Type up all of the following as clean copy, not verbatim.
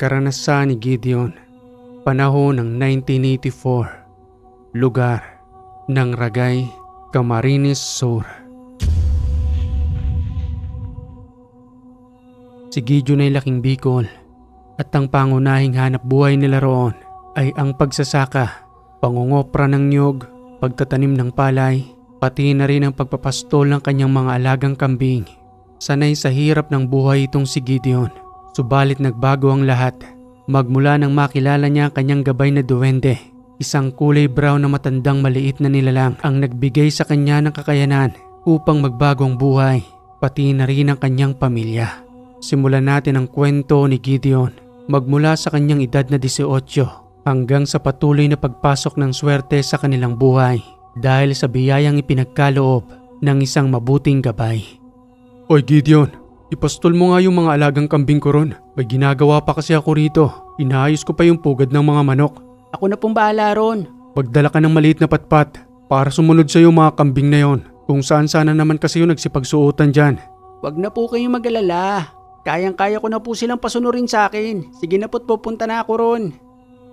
Karanasan ni Gideon. Panahon ng 1984. Lugar ng Ragay, Camarines Sur. Si Gideon ay laking Bicol at ang pangunahing hanap buhay nila roon ay ang pagsasaka, pangungopra ng niyog, pagtatanim ng palay, pati na rin ang pagpapastol ng kanyang mga alagang kambing. Sanay sa hirap ng buhay itong si Gideon, subalit nagbago ang lahat. Magmula nang makilala niya ang kanyang gabay na duwende, isang kulay brown na matandang maliit na nilalang ang nagbigay sa kanya ng kakayanan upang magbago ang buhay, pati na rin ang kanyang pamilya. Simulan natin ang kwento ni Gideon magmula sa kanyang edad na 18 hanggang sa patuloy na pagpasok ng swerte sa kanilang buhay dahil sa biyayang ipinagkaloob ng isang mabuting gabay. Oy Gideon, ipastol mo nga yung mga alagang kambing ko ron. May ginagawa pa kasi ako rito. Inaayos ko pa yung pugad ng mga manok. Ako na pong bahala ron. Magdala ka ng maliit na patpat para sumunod sa iyo mga kambing na yon. Kung saan sana naman kasi yung nagsipagsuotan dyan. Wag na po kayong mag-alala. Kayang-kaya ko na po silang pasunurin sa akin. Sige na po't pupunta na ako ron.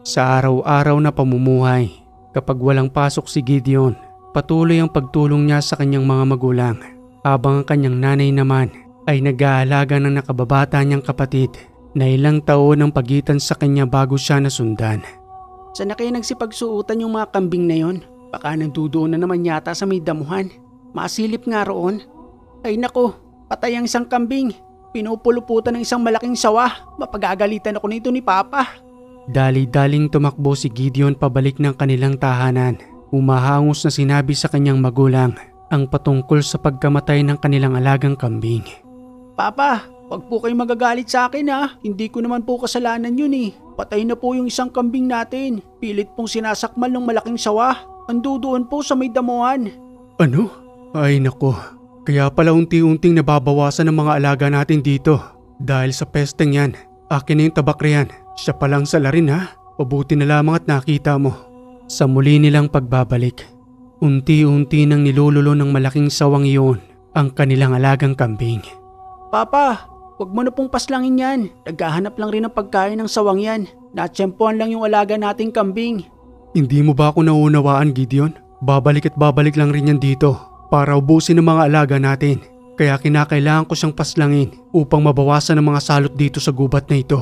Sa araw-araw na pamumuhay, kapag walang pasok si Gideon, patuloy ang pagtulong niya sa kanyang mga magulang. Habang ang kanyang nanay naman ay nag-aalaga ng nakababata niyang kapatid na ilang taon ang pagitan sa kanya bago siya nasundan. Saan na kayo nagsipagsuutan yung mga kambing na yon? Baka nandudoon na naman yata sa may damuhan. Masilip nga roon. Ay nako, patay ang isang kambing. Pinupuluputan ng isang malaking sawa. Mapagagalitan ako nito ni Papa. Dali-daling tumakbo si Gideon pabalik ng kanilang tahanan. Umahangos na sinabi sa kanyang magulang ang patungkol sa pagkamatay ng kanilang alagang kambing. Papa, wag po kayong magagalit sa akin ha. Hindi ko naman po kasalanan yun eh. Patay na po yung isang kambing natin. Pilit pong sinasakmal ng malaking sawa. Andudoon po sa may damuhan. Ano? Ay nako. Kaya pala unti-unting nababawasan ng mga alaga natin dito. Dahil sa pesteng yan. Akin na yung tabak riyan. Siya palang salarin ha. Pabuti na lamang at nakita mo. Sa muli nilang pagbabalik, unti-unti nang nilululo ng malaking sawang iyon ang kanilang alagang kambing. Papa, wag mo na pong paslangin yan. Naghahanap lang rin ng pagkain ng sawang yan. Natsyempohan lang yung alaga nating kambing. Hindi mo ba ako nauunawaan, Gideon? Babalik at babalik lang rin yan dito para ubusin ang mga alaga natin. Kaya kinakailangan ko siyang paslangin upang mabawasan ang mga salot dito sa gubat na ito.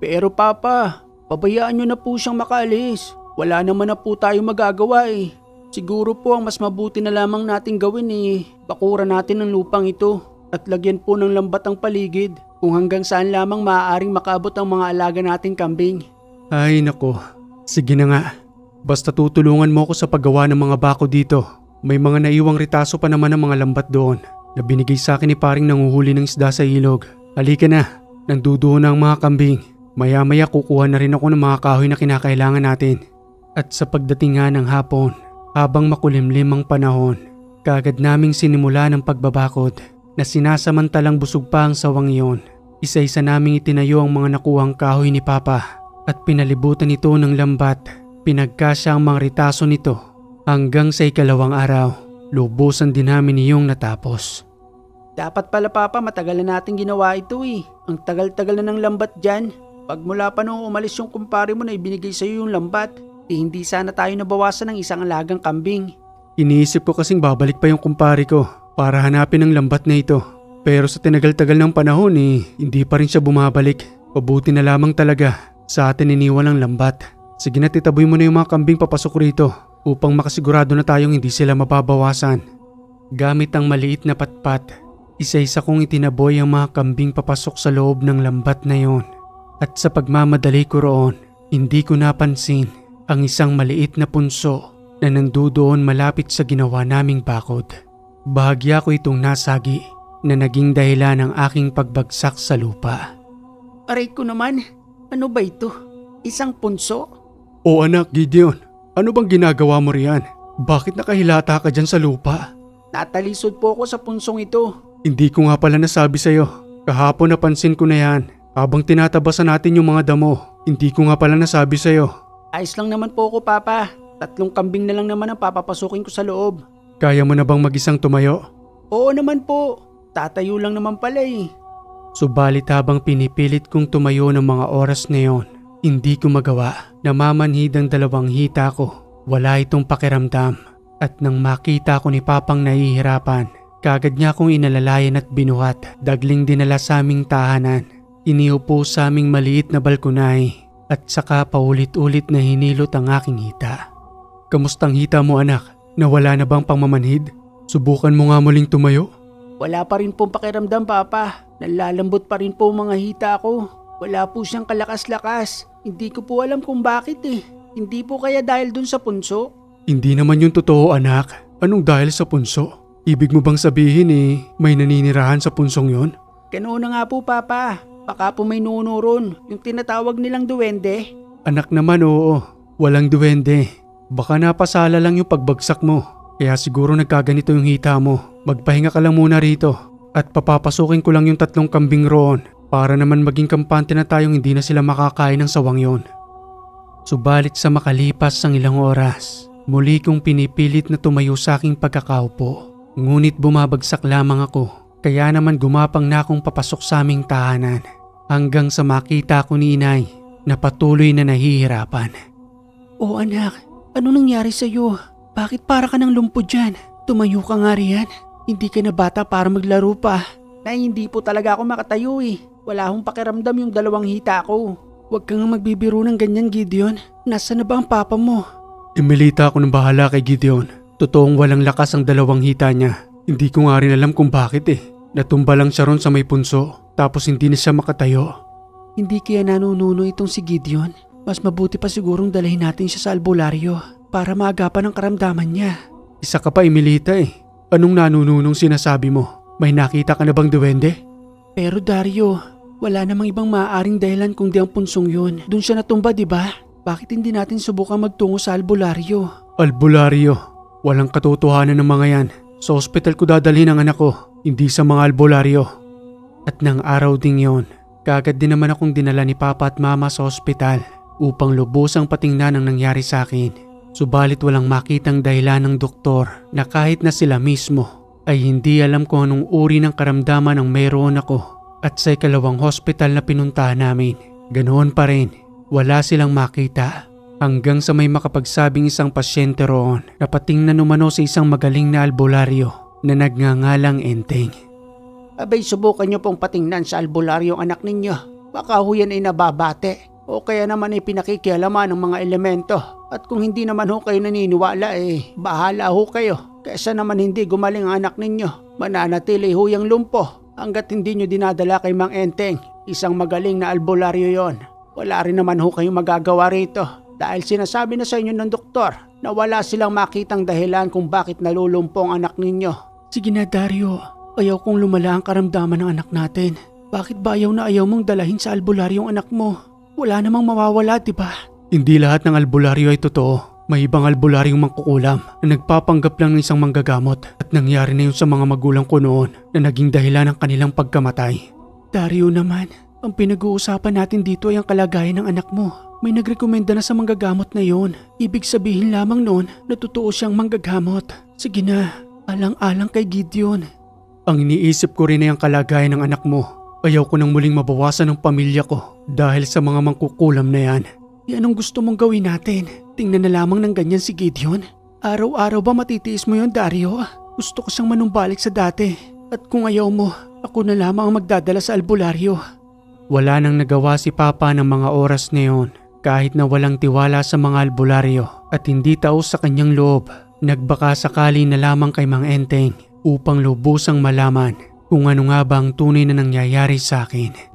Pero Papa, pabayaan nyo na po siyang makaalis. Wala naman na po tayo magagawa eh. Siguro po ang mas mabuti na lamang nating gawin eh. Bakuran natin ang lupang ito at lagyan po ng lambat ang paligid kung hanggang saan lamang maaaring makaabot ang mga alaga nating kambing. Ay nako, sige na nga. Basta tutulungan mo ako sa paggawa ng mga bako dito. May mga naiwang ritaso pa naman ng mga lambat doon na binigay sa akin ni paring nanguhuli ng isda sa ilog. Halika na, nandudoon na ang mga kambing. Maya-maya kukuha na rin ako ng mga kahoy na kinakailangan natin. At sa pagdating nga ng hapon, habang makulimlim ang panahon, kaagad naming sinimula ng pagbabakod na sinasamantalang busog pa ang sawang iyon. Isa-isa naming itinayo ang mga nakuhang kahoy ni Papa at pinalibutan ito ng lambat. Pinagkasya ang mga ritaso nito. Hanggang sa ikalawang araw, lubusan din namin iyong natapos. Dapat pala Papa matagal na natin ginawa ito eh. Ang tagal-tagal na ng lambat dyan. Pagmula pa nung umalis yung kumpare mo na ibinigay sa'yo yung lambat, hindi sana tayo nabawasan ng isang alagang kambing. Iniisip ko kasing babalik pa yung kumpare ko para hanapin ang lambat na ito. Pero sa tinagal-tagal ng panahon hindi pa rin siya bumabalik. Pabuti na lamang talaga sa atin iniwan ang lambat. Sige na titaboy mo na yung mga kambing papasok rito upang makasigurado na tayong hindi sila mababawasan. Gamit ang maliit na patpat, isa-isa kong itinaboy ang mga kambing papasok sa loob ng lambat na yon. At sa pagmamadali ko roon, hindi ko napansin ang isang maliit na punso na nandudoon malapit sa ginawa naming bakod. Bahagya ko itong nasagi na naging dahilan ng aking pagbagsak sa lupa. Aray ko naman, ano ba ito? Isang punso? O anak Gideon, ano bang ginagawa mo riyan? Bakit nakahilata ka dyan sa lupa? Natalisod po ako sa punsong ito. Hindi ko nga pala nasabi sa'yo. Kahapon napansin ko na yan. Habang tinatabasan natin yung mga damo, hindi ko nga pala nasabi sa'yo. Ayos lang naman po ako Papa. 3 kambing na lang naman ang papapasukin ko sa loob. Kaya mo na bang mag-isang tumayo? Oo naman po. Tatayo lang naman pala eh. Subalit habang pinipilit kong tumayo ng mga oras na yon, hindi ko magawa. Namamanhid ang dalawang hita ko. Wala itong pakiramdam. At nang makita ko ni Papang nahihirapan, kagad niya akong inalalayan at binuhat. Dagling dinala sa aming tahanan. Iniupo sa aming maliit na balkonahe at saka paulit-ulit na hinilot ang aking hita. Kamustang hita mo anak? Nawala na bang pangmamanhid? Subukan mo nga muling tumayo? Wala pa rin pong pakiramdam, Papa. Nalalambot pa rin po mga hita ko. Wala po siyang kalakas-lakas. Hindi ko po alam kung bakit eh. Hindi po kaya dahil dun sa punso? Hindi naman yung totoo anak. Anong dahil sa punso? Ibig mo bang sabihin may naninirahan sa punsong yon? Ganoon na nga po, Papa. Baka po may nuno ron, yung tinatawag nilang duwende. Anak naman oo, walang duwende. Baka napasala lang yung pagbagsak mo. Kaya siguro nagkaganito yung hita mo. Magpahinga ka lang muna rito. At papapasukin ko lang yung 3 kambing roon para naman maging kampante na tayong hindi na sila makakain ng sawang yon. Subalit sa makalipas ng ilang oras, muli kong pinipilit na tumayo sa aking pagkakaupo. Ngunit bumabagsak lamang ako. Kaya naman gumapang na akong papasok sa aming tahanan. Hanggang sa makita ko ni inay na patuloy na nahihirapan. Oh anak, ano nangyari sa'yo? Bakit para ka ng lumpo dyan? Tumayo ka nga riyan. Hindi ka na bata para maglaro pa. Nay, hindi po talaga ako makatayo eh. Wala akong pakiramdam yung 2 hita ko. Huwag kang magbibiro ng ganyan, Gideon. Nasaan na ba ang papa mo? Imelita ako ng bahala kay Gideon. Totoong walang lakas ang 2 hita niya. Hindi ko nga rin alam kung bakit eh. Natumba lang siya ron sa may punso. Tapos hindi na siya makatayo. Hindi kaya nanununo itong si Gideon. Mas mabuti pa sigurong dalhin natin siya sa albularyo para maagapan ang karamdaman niya. Isa ka pa Imelita eh. Anong nanununong sinasabi mo? May nakita ka na bang duwende? Pero Dario, wala namang ibang maaaring dahilan kundi ang punsong yun. Doon siya natumba, di ba? Bakit hindi natin subukan magtungo sa albularyo? Albularyo? Walang katotohanan ng mga yan. Sa ospital ko dadalhin ang anak ko, hindi sa mga albularyo. At nang araw ding yon, kagad din naman akong dinala ni Papa at Mama sa ospital upang lubusang patingnan ang nangyari sa akin. Subalit walang makitang dahilan ng doktor na kahit na sila mismo ay hindi alam kung anong uri ng karamdaman ang mayroon ako. At sa ikalawang hospital na pinuntahan namin, ganoon pa rin, wala silang makita. Hanggang sa may makapagsabing isang pasyente roon na patingnan umano sa isang magaling na albularyo na nagngangalang Enteng. Abay, subukan niyo pong patingnan sa albularyo ang anak ninyo. Baka ho yan ay nababate o kaya naman ay pinakikialaman ng mga elemento. At kung hindi naman ho kayo naniniwala bahala ho kayo. Kaysa naman hindi gumaling ang anak ninyo. Mananatili ho yung lumpo hanggat hindi nyo dinadala kay Mang Enteng. Isang magaling na albularyo yon. Wala rin naman ho kayong magagawa rito. Dahil sinasabi na sa inyo ng doktor na wala silang makitang dahilan kung bakit nalulumpo ang anak ninyo. Sige na Dario. Ayaw kong lumala ang karamdaman ng anak natin. Bakit ba ayaw na ayaw mong dalahin sa albularyo ang anak mo? Wala namang mawawala, di ba? Hindi lahat ng albularyo ay totoo. May ibang albularyong mangkukulam na nagpapanggap lang ng isang manggagamot at nangyari na yun sa mga magulang ko noon na naging dahilan ng kanilang pagkamatay. Dario naman, ang pinag-uusapan natin dito ay ang kalagayan ng anak mo. May nagrekomenda na sa manggagamot na yon. Ibig sabihin lamang noon na totoo siyang manggagamot. Sige na, alang-alang kay Gideon. Ang iniisip ko rin ay ang kalagayan ng anak mo. Ayaw ko nang muling mabawasan ng pamilya ko dahil sa mga mangkukulam na yan. Anong gusto mong gawin natin? Tingnan na lamang ng ganyan si Gideon. Araw-araw ba matitiis mo yon, Dario? Gusto ko siyang manumbalik sa dati. At kung ayaw mo, ako na lamang ang magdadala sa albularyo. Wala nang nagawa si Papa ng mga oras na yon. Kahit na walang tiwala sa mga albularyo at hindi taos sa kanyang loob, nagbaka sakali na lamang kay Mang Enteng upang lubusang malaman kung ano nga ba ang tunay na nangyayari sa akin.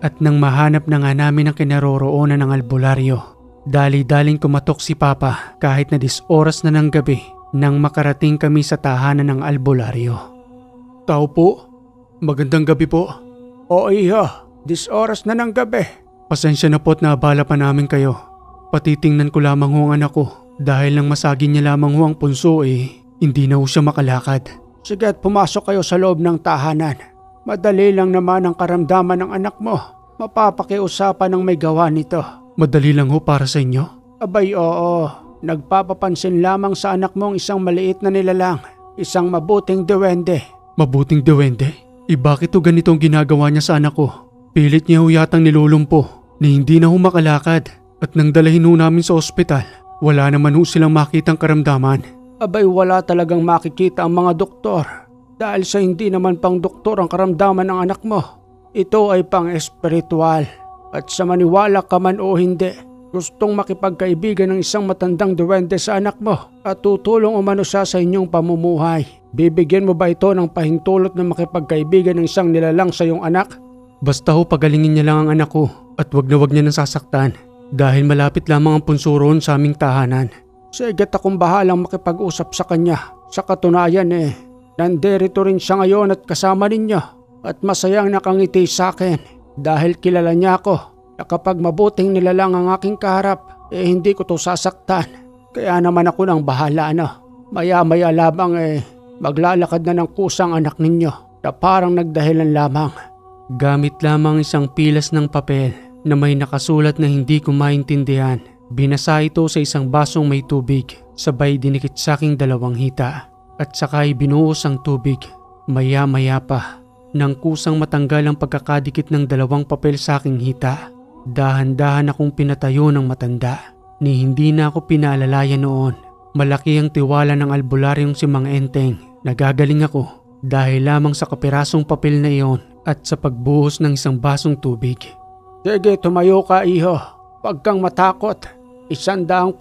At nang mahanap na nga namin ang kinaroroonan ng albularyo, dali-daling kumatok si Papa kahit na 10 oras na ng gabi nang makarating kami sa tahanan ng albularyo. Tao po, magandang gabi po. O iho, 10 oras na ng gabi. Pasensya na po't naabala pa namin kayo. Patitingnan ko lamang ho ang anak ko. Dahil nang masagin niya lamang ho ang punso hindi na ho siya makalakad. Siga't pumasok kayo sa loob ng tahanan. Madali lang naman ang karamdaman ng anak mo. Mapapakiusapan ng may gawa nito. Madali lang ho para sa inyo? Abay oo, nagpapapansin lamang sa anak mong isang maliit na nilalang. isang mabuting duwende. Mabuting duwende? Bakit to ganito ang ginagawa niya sa anak ko? Pilit niya ho yatang nilulumpo na hindi na ho makalakad at nang dalahin ho namin sa ospital, wala naman ho silang makitang karamdaman. Abay wala talagang makikita ang mga doktor dahil sa hindi naman pang doktor ang karamdaman ng anak mo. Ito ay pang espiritual at sa maniwala ka man o hindi, gustong makipagkaibigan ng isang matandang duwende sa anak mo at tutulong umano siya sa inyong pamumuhay. Bibigyan mo ba ito ng pahintulot na makipagkaibigan ng isang nilalang sa iyong anak? Basta ho pagalingin niya lang ang anak ko at wag na wag niya nang sasaktan dahil malapit lamang ang punsuron sa aming tahanan. Sige, akong bahalang makipag-usap sa kanya. Sa katunayan nandirito rin siya ngayon at kasama ninyo at masayang nakangiti sa akin dahil kilala niya ako na kapag mabuting nilalang ang aking kaharap, hindi ko to sasaktan. Kaya naman ako nang bahala Maya-maya lamang maglalakad na ng kusang anak ninyo na parang nagdahilan lamang. Gamit lamang isang pilas ng papel na may nakasulat na hindi ko maintindihan. Binasa ito sa isang basong may tubig, sabay dinikit sa aking 2 hita at sakay binuhos ang tubig. Maya-maya pa, nang kusang matanggal ang pagkakadikit ng 2 papel sa aking hita, dahan-dahan akong pinatayo ng matanda. Ni hindi na ako pinaalalayan noon. Malaki ang tiwala ng albularyong si Mang Enteng. Nagagaling ako dahil lamang sa kapirasong papel na iyon at sa pagbuhos ng isang basong tubig. Sige, tumayo ka iho. Huwag kang matakot. 100%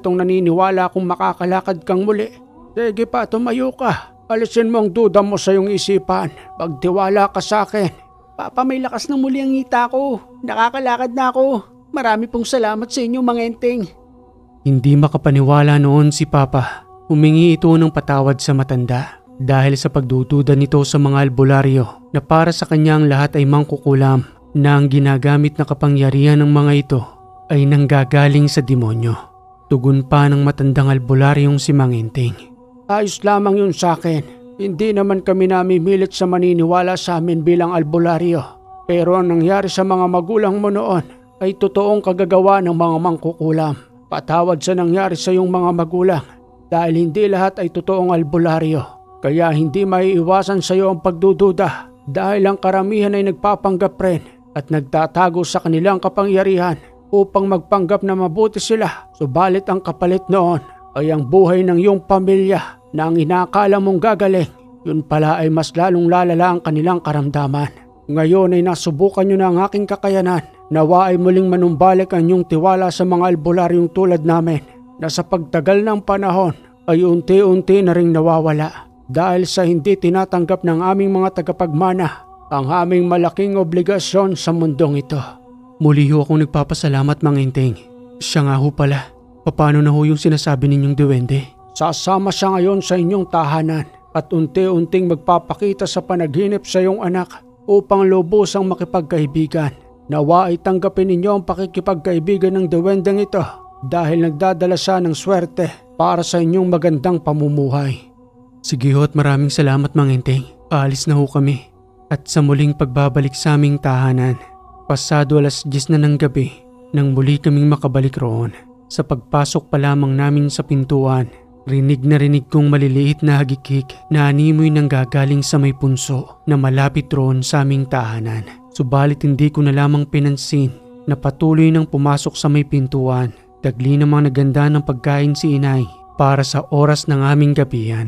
naniniwala kung makakalakad kang muli. Sige pa, tumayo ka. Alisin mo ang duda mo sa iyong isipan. Pagtiwala ka sa akin. Papa, may lakas na muli ang ngita ko. Nakakalakad na ako. Marami pong salamat sa inyo, Mang Enteng. Hindi makapaniwala noon si Papa. Humingi ito ng patawad sa matanda dahil sa pagdududa nito sa mga albularyo na para sa kanya ang lahat ay mangkukulam na ang ginagamit na kapangyarihan ng mga ito ay nanggagaling sa demonyo. Tugon pa ng matandang albularyong si Mang Enteng. Ayos lamang yun sa akin. Hindi naman kami namimilit sa maniniwala sa amin bilang albularyo. Pero ang nangyari sa mga magulang mo noon ay totoong kagagawa ng mga mangkukulam. Patawad sa nangyari sa iyong mga magulang dahil hindi lahat ay totoong albularyo. Kaya hindi maiiwasan sa iyo ang pagdududa dahil ang karamihan ay nagpapanggap rin at nagtatago sa kanilang kapangyarihan upang magpanggap na mabuti sila. Subalit ang kapalit noon ay ang buhay ng iyong pamilya na ang inakala mong gagaling, yun pala ay mas lalong lalala ang kanilang karamdaman. Ngayon ay nasubukan nyo na ang aking kakayanan. Nawa ay muling manumbalik ang inyong tiwala sa mga albularyong tulad namin na sa pagtagal ng panahon ay unti-unti na ring nawawala dahil sa hindi tinatanggap ng aming mga tagapagmana ang aming malaking obligasyon sa mundong ito. Muli ho akong nagpapasalamat, Mang Enteng. Siya nga ho pala. Paano na ho yung sinasabi ninyong duwende? Sasama siya ngayon sa inyong tahanan at unti-unting magpapakita sa panaginip sa iyong anak upang lubusang makipagkaibigan. Nawa ay tanggapin ninyo ang pakikipagkaibigan ng duwendeng ito dahil nagdadala siya ng swerte para sa inyong magandang pamumuhay. Sige ho at maraming salamat, Mang Enteng. Aalis na ho kami. At sa muling pagbabalik sa aming tahanan, pasado 10:00 na ng gabi nang muli kaming makabalik roon. Sa pagpasok pa lamang namin sa pintuan, rinig na rinig kong maliliit na hagikik na animoy nang gagaling sa may punso na malapit roon sa aming tahanan. Subalit hindi ko na lamang pinansin na patuloy nang pumasok sa may pintuan. Dagli namang naganda ng pagkain si inay para sa oras ng aming gabihan.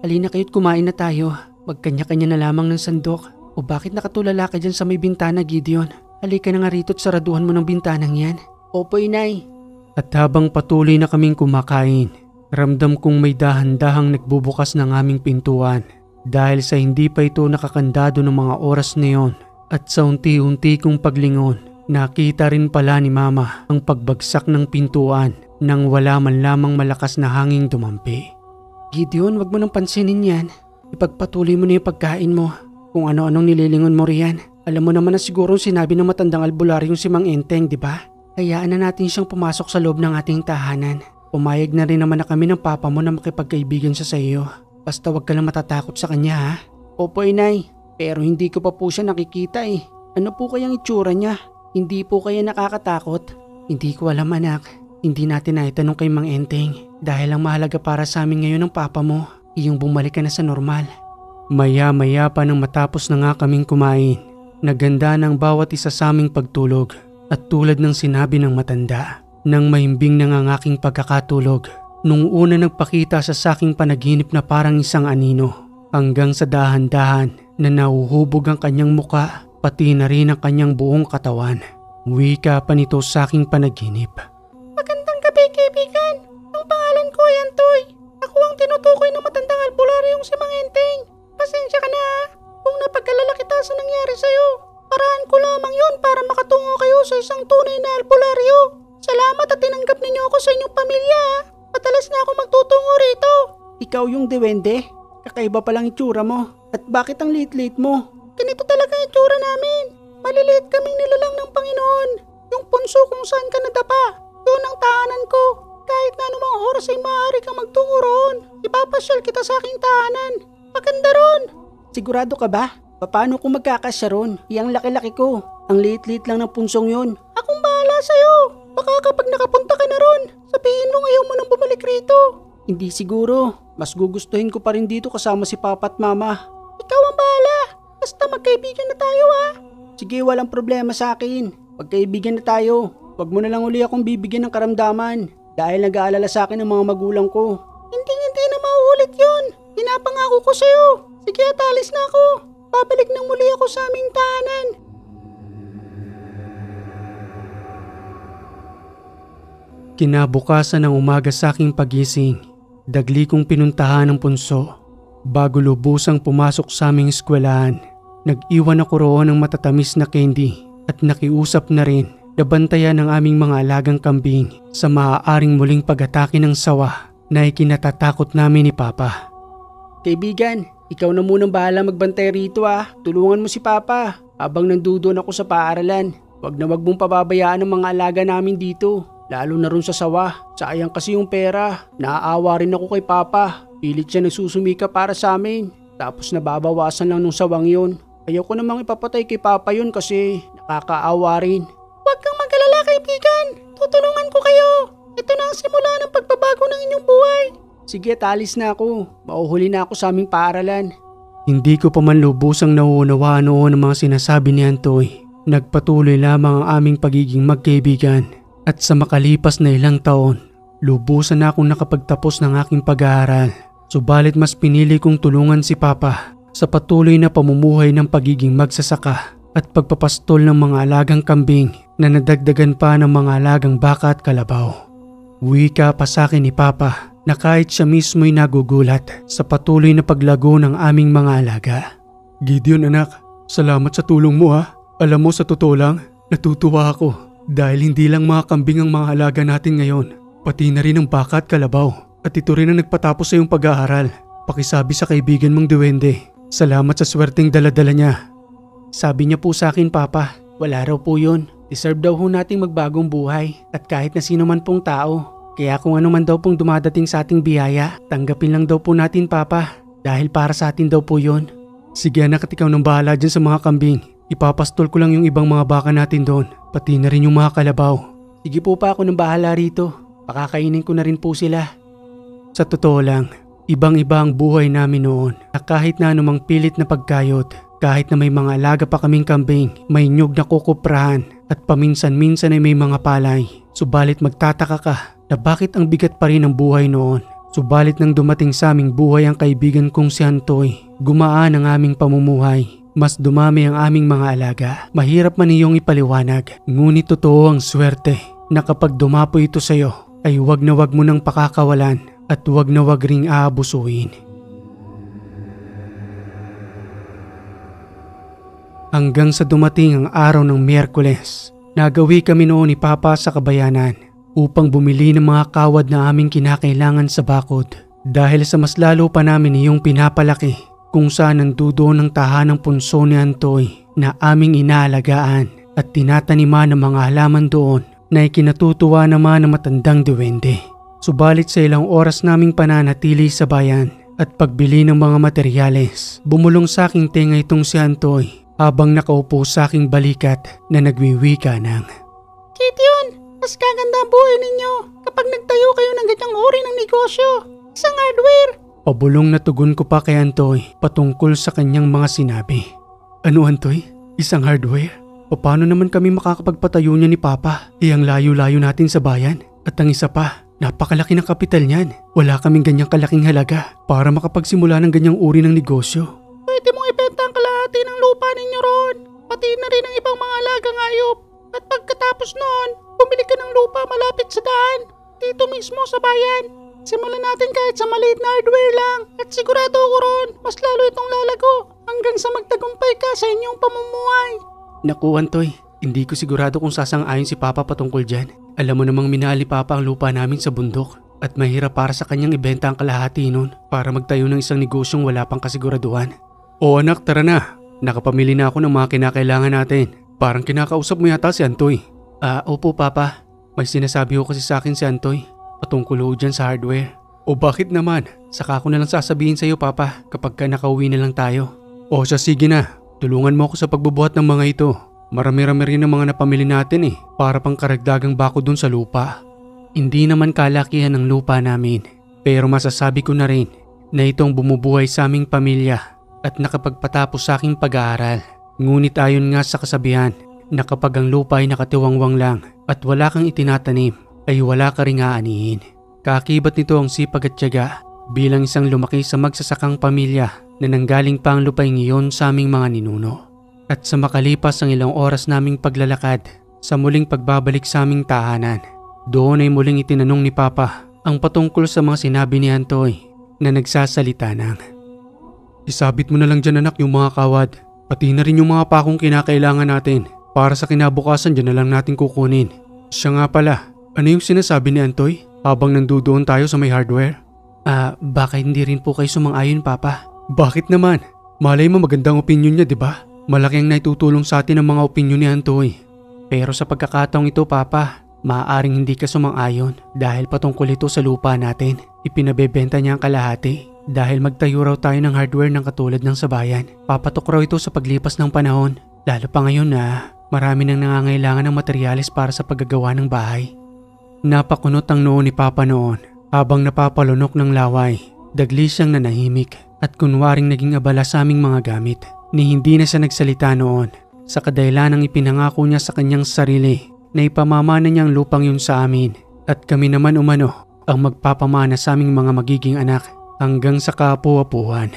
Halina kayo't kumain na tayo. Magkanya-kanya na lamang ng sandok. O bakit nakatulala ka dyan sa may bintana, Gideon? Halika na nga rito at saraduhan mo ng bintanang yan. Opo, inay. At habang patuloy na kaming kumakain, ramdam kong may dahan-dahang nagbubukas ng aming pintuan dahil sa hindi pa ito nakakandado ng mga oras na yon. At sa unti-unti kong paglingon, nakita rin pala ni Mama ang pagbagsak ng pintuan nang wala man lamang malakas na hanging dumampi. Gideon, wag mo nang pansinin yan. Ipagpatuloy mo na yung pagkain mo. Kung ano-anong nililingon mo riyan. Alam mo naman na siguro sinabi ng matandang albularyong si Mang Enteng, di ba? Hayaan na natin siyang pumasok sa loob ng ating tahanan. Pumayag na rin naman na kami ng papa mo na makipagkaibigan siya sa iyo. Basta wag ka lang matatakot sa kanya, ha? Opo, inay. Pero hindi ko pa po siya nakikita eh. Ano po kayang itsura niya? Hindi po kaya nakakatakot? Hindi ko alam, anak. Hindi natin naitanong kay Mang Enteng dahil ang mahalaga para sa amin ngayon ng papa mo. iyong bumalik ka na sa normal. Maya-maya pa nang matapos na nga kaming kumain, naganda ng bawat isa sa aming pagtulog at tulad ng sinabi ng matanda, nang mahimbing na ang aking pagkakatulog, nung una nagpakita sa saking panaginip na parang isang anino, hanggang sa dahan-dahan na nahuhubog ang kanyang muka, pati na rin ang kanyang buong katawan. Wika pa nito sa aking panaginip. Magandang gabi, kaibigan. Ang pangalan ko ay Antoy. Ako ang tinutukoy ng matandang albularyong si Mang Enteng. Pasensya ka na kung napagkalala kita sa nangyari sa'yo. Paraan ko lamang yon para makatungo kayo sa isang tunay na albularyo. Salamat at tinanggap ninyo ako sa inyong pamilya. Madalas na ako magtutungo rito. Ikaw yung duwende? Kakaiba palang itsura mo. At bakit ang liit-liit mo? Ganito talaga ang itsura namin. Maliliit kaming nilalang ng Panginoon. Yung punso kung saan ka nadapa. Yun ang tahanan ko. Kahit na anumang oras ay maaari kang magtungo roon. Ipapasyal kita sa aking tahanan. Maganda ron. Sigurado ka ba? Paano kung magkakasya ron? Iyang laki-laki ko. Ang liit-liit lang ng punsong yun. Akong bahala sa'yo. Baka kapag nakapunta ka na ron, sabihin mo ayaw mo nang bumalik rito. Hindi siguro. Mas gugustuhin ko pa rin dito kasama si Papa at Mama. Ikaw ang bahala. Basta magkaibigan na tayo ha. Sige, walang problema sa akin. Magkaibigan na tayo. Huwag mo na lang uli akong bibigyan ng karamdaman. Dahil nag-aalala sa akin ng mga magulang ko. Hindi na mauulit yun. Pinapangako ko sa'yo. Sige at alis na ako. Babalik nang muli ako sa aming tahanan. Kinabukasan ng umaga sa aking pagising, dagli kong pinuntahan ng punso. Bago lubusang pumasok sa aming eskwelahan, nag-iwan ako roon ng matatamis na candy at nakiusap na rin na bantayan ng aming mga alagang kambing sa maaaring muling pag-atake ng sawa na ikinatatakot namin ni Papa. Kaibigan, ikaw na munang bahala magbantay rito ah. Tulungan mo si Papa habang nandoon ako sa paaralan. Huwag na wag mong pababayaan ang mga alaga namin dito. Lalo na rin sa sawa. Sayang kasi yung pera. Naaawa rin ako kay Papa. Pilit siya nagsusumika para sa amin. Tapos nababawasan lang nung sawang yun. Ayaw ko namang ipapatay kay Papa yun kasi nakakaawa rin. Huwag kang mag-alala kaibigan. Tutulungan ko kayo. Ito na ang simula ng pagbabago ng inyong buhay. Sige, alis na ako. Mauhuli na ako sa aming paaralan. Hindi ko pa man lubusang nauunawaan noon ang mga sinasabi ni Antoy. Nagpatuloy lamang ang aming pagiging magkaibigan. At sa makalipas na ilang taon, lubusan na akong nakapagtapos ng aking pag-aaral. Subalit mas pinili kong tulungan si Papa sa patuloy na pamumuhay ng pagiging magsasaka at pagpapastol ng mga alagang kambing na nadagdagan pa ng mga alagang baka at kalabaw. Wika pa sa akin ni Papa na kahit siya mismo'y nagugulat sa patuloy na paglago ng aming mga alaga. Gideon anak, salamat sa tulong mo ha. Alam mo sa totoo lang, natutuwa ako. Dahil hindi lang mga kambing ang mga alaga natin ngayon, pati na rin ang baka at kalabaw. At ito rin ang nagpatapos sa iyong pag-aaral. Pakisabi sa kaibigan mong duwende. Salamat sa swerteng daladala niya. Sabi niya po sa akin Papa, wala raw po yun. Deserve daw ho nating magbagong buhay at kahit na sino man pong tao. Kaya kung ano man daw pong dumadating sa ating biyaya, tanggapin lang daw po natin Papa. Dahil para sa atin daw po yun. Sige anak at ikaw nang bahala dyan sa mga kambing. Ipapastol ko lang yung ibang mga baka natin doon, pati na rin yung mga kalabaw. Sige po pa ako nang bahala rito. Pakakainin ko na rin po sila. Sa totoo lang, ibang-iba ang buhay namin noon na kahit na anumang pilit na pagkayod, kahit na may mga alaga pa kaming kambing, may nyug na kukuprahan at paminsan-minsan ay may mga palay. Subalit magtataka ka na bakit ang bigat pa rin ang buhay noon. Subalit nang dumating sa aming buhay ang kaibigan kong si Antoy, gumaan ang aming pamumuhay. Mas dumami ang aming mga alaga. Mahirap man iyong ipaliwanag, ngunit totoo ang swerte na kapag dumapo ito sa iyo ay wag na wag mo nang pakakawalan at wag na wag ring aabusuin. Hanggang sa dumating ang araw ng Miyerkules, nagawi kami noon ni Papa sa kabayanan upang bumili ng mga kawad na aming kinakailangan sa bakod. Dahil sa mas lalo pa namin iyong pinapalaki kung saan nandoon ang tahanang punso ni Antoy na aming inaalagaan at tinataniman ng mga halaman doon na ikinatutuwa naman ng matandang duwende. Subalit sa ilang oras naming pananatili sa bayan at pagbili ng mga materyales, bumulong sa aking tenga itong si Antoy habang nakaupo sa aking balikat na nagwiwika ng, Gideon, mas kaganda ang buhay ninyo kapag nagtayo kayo ng ganyang uri ng negosyo. Isang hardware. Pabulong na tugon ko pa kay Antoy patungkol sa kanyang mga sinabi. Ano Antoy? Isang hardware? Paano naman kami makakapagpatayo niya ni Papa? Ang layo-layo natin sa bayan. At ang isa pa, napakalaki ng kapital niyan. Wala kaming ganyang kalaking halaga para makapagsimula ng ganyang uri ng negosyo. Pwede mong ibenta ang kalahati ng lupa ninyo ron. Pati na rin ang ibang mga alagang hayop. At pagkatapos noon, bumili ka ng lupa malapit sa daan. Dito mismo sa bayan. Simulan natin kahit sa maliit na hardware lang. At sigurado ako ron, mas lalo itong lalago hanggang sa magtagumpay ka sa inyong pamumuhay. Naku Antoy, hindi ko sigurado kung sasang-ayon si Papa patungkol dyan. Alam mo namang minahal ni Papa ang lupa namin sa bundok. At mahirap para sa kanyang ibenta ang kalahati nun para magtayo ng isang negosyong wala pang kasiguraduhan. O anak, tara na. Nakapamili na ako ng mga kinakailangan natin. Parang kinakausap mo yata si Antoy. Opo Papa. May sinasabi ko kasi sa akin si Antoy patungkol dyan sa hardware. O bakit naman? Saka ko na lang sasabihin sa iyo Papa kapag nakauwi na lang tayo. O siya sige na. Tulungan mo ako sa pagbubuhat ng mga ito. Marami-rami rin ang mga napamili natin para pang karagdagang bako dun sa lupa. Hindi naman kalakihan ng lupa namin. Pero masasabi ko na rin na itong bumubuhay sa aming pamilya at nakapagpatapos sa aking pag-aaral. Ngunit ayon nga sa kasabihan na kapag ang lupa ay nakatiwangwang lang at wala kang itinatanim ay wala ka ring aanihin. Kaakibat nito ang sipag at tiyaga bilang isang lumaki sa magsasakang pamilya na nanggaling pa ang lupaing iyon sa aming mga ninuno. At sa makalipas ang ilang oras naming paglalakad sa muling pagbabalik sa aming tahanan, doon ay muling itinanong ni Papa ang patungkol sa mga sinabi ni Antoy na nagsasalita ng, Isabit mo na lang dyan anak yung mga kawad, pati na rin yung mga pakong kinakailangan natin para sa kinabukasan dyan na lang natin kukunin. Siya nga pala, ano yung sinasabi ni Antoy habang nandoon tayo sa may hardware? Baka hindi rin po kayo sumang-ayon Papa. Bakit naman? Malay mo magandang opinion niya, di ba? Malaki ang naitutulong sa atin ang mga opinion ni Antoy. Pero sa pagkakataong ito, Papa, maaaring hindi ka sumang-ayon dahil patungkol ito sa lupa natin. Ipinabebenta niya ang kalahati dahil magtayo raw tayo ng hardware ng katulad ng sa bayan. Papatok raw ito sa paglipas ng panahon, lalo pa ngayon na marami nang nangangailangan ng materyales para sa paggagawa ng bahay. Napakunot ang noo ni Papa noon habang napapalunok ng laway. Dagli siyang nanahimik at kunwaring naging abala sa aming mga gamit. Ni hindi na siya nagsalita noon sa kadahilanang ipinangako niya sa kanyang sarili na ipamamana niya ang lupang yun sa amin at kami naman umano ang magpapamana sa aming mga magiging anak hanggang sa kaapu-apuhan.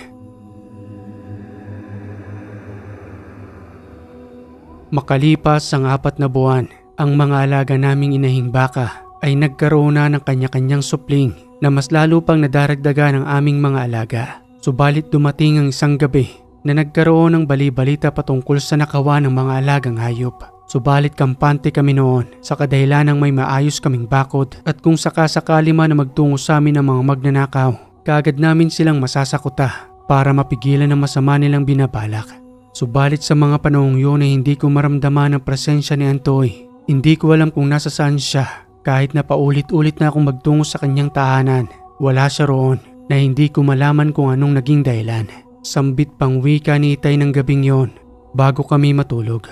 Makalipas ang 4 na buwan, ang mga alaga naming inahing baka ay nagkaroon na ng kanya-kanyang supling na mas lalo pang nadaragdagan ng aming mga alaga. Subalit dumating ang isang gabi na nagkaroon ng bali-balita patungkol sa nakawa ng mga alagang hayop. Subalit kampante kami noon sa kadahilanang may maayos kaming bakod at kung sakasakali man na magtungo sa amin ang mga magnanakaw, kaagad namin silang masasakuta para mapigilan ang masama nilang binabalak. Subalit sa mga panahong yun ay hindi ko maramdaman ang presensya ni Antoy. Hindi ko alam kung nasa saan siya. Kahit na paulit-ulit na akong magtungo sa kanyang tahanan, wala siya roon na hindi ko malaman kung anong naging dahilan. Sambit pang wika ni Itay ng gabing yon bago kami matulog.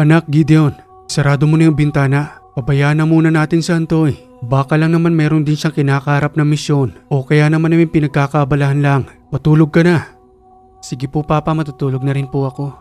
Anak Gideon, sarado mo na yung bintana. Pabayaan na muna natin si Antoy. Baka lang naman meron din siyang kinakaharap na misyon o kaya naman namin pinagkakaabalahan lang. Matulog ka na. Sige po Papa, matutulog na rin po ako.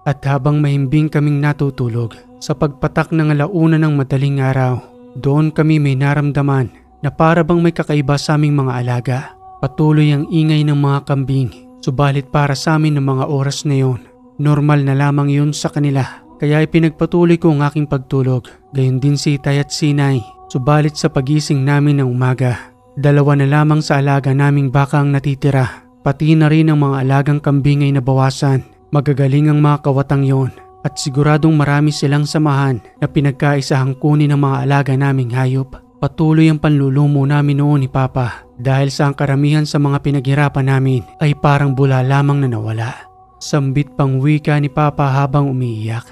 At habang mahimbing kaming natutulog, sa pagpatak ng 1:00 ng madaling araw, doon kami may naramdaman na para bang may kakaiba sa aming mga alaga. Patuloy ang ingay ng mga kambing. Subalit para sa amin ng mga oras na yon, normal na lamang yun sa kanila. Kaya ipinagpatuloy ko ang aking pagtulog. Gayon din si Itay at Sinay. Subalit sa pagising namin ng umaga, 2 na lamang sa alaga naming baka ang natitira. Pati na rin ang mga alagang kambing ay nabawasan. Magagaling ang mga kawatang yon at siguradong marami silang samahan na pinagkaisahang kunin ng mga alaga naming hayop. Patuloy ang panlulumo namin noon ni Papa dahil sa ang karamihan sa mga pinaghirapan namin ay parang bula lamang na nawala. Sambit pang wika ni Papa habang umiiyak.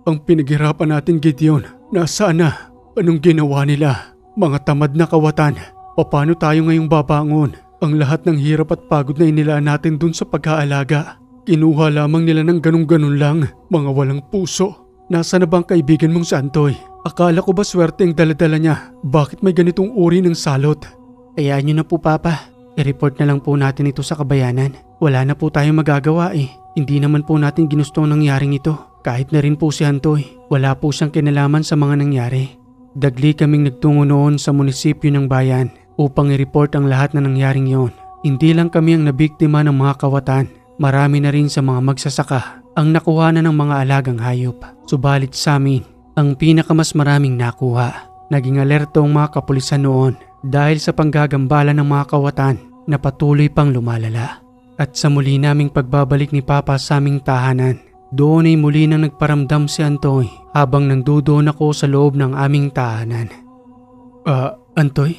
Ang pinaghirapan natin Gideon, nasaan na? Anong ginawa nila? Mga tamad na kawatan, paano tayo ngayong babangon? Ang lahat ng hirap at pagod na inilaan natin dun sa pag-aalaga. Kinuha lamang nila ng ganun-ganun lang, mga walang puso. Nasaan na bang kaibigan mong si Antoy? Akala ko ba swerte ang daladala niya? Bakit may ganitong uri ng salot? Hayaan niyo na po Papa. I-report na lang po natin ito sa kabayanan. Wala na po tayong magagawa eh. Hindi naman po natin ginusto ang nangyaring ito. Kahit na rin po si Antoy, wala po siyang kinalaman sa mga nangyari. Dagli kaming nagtungo noon sa munisipyo ng bayan upang i-report ang lahat na nangyaring yon. Hindi lang kami ang nabiktima ng mga kawatan. Marami na rin sa mga magsasaka ang nakuha na ng mga alagang hayop. Subalit sa amin, ang pinakamas maraming nakuha. Naging alerto ang mga kapulisan noon dahil sa panggagambala ng mga kawatan na patuloy pang lumalala. At sa muli naming pagbabalik ni Papa sa aming tahanan, doon ay muli nang nagparamdam si Antoy habang nangdudoon ako sa loob ng aming tahanan. Antoy?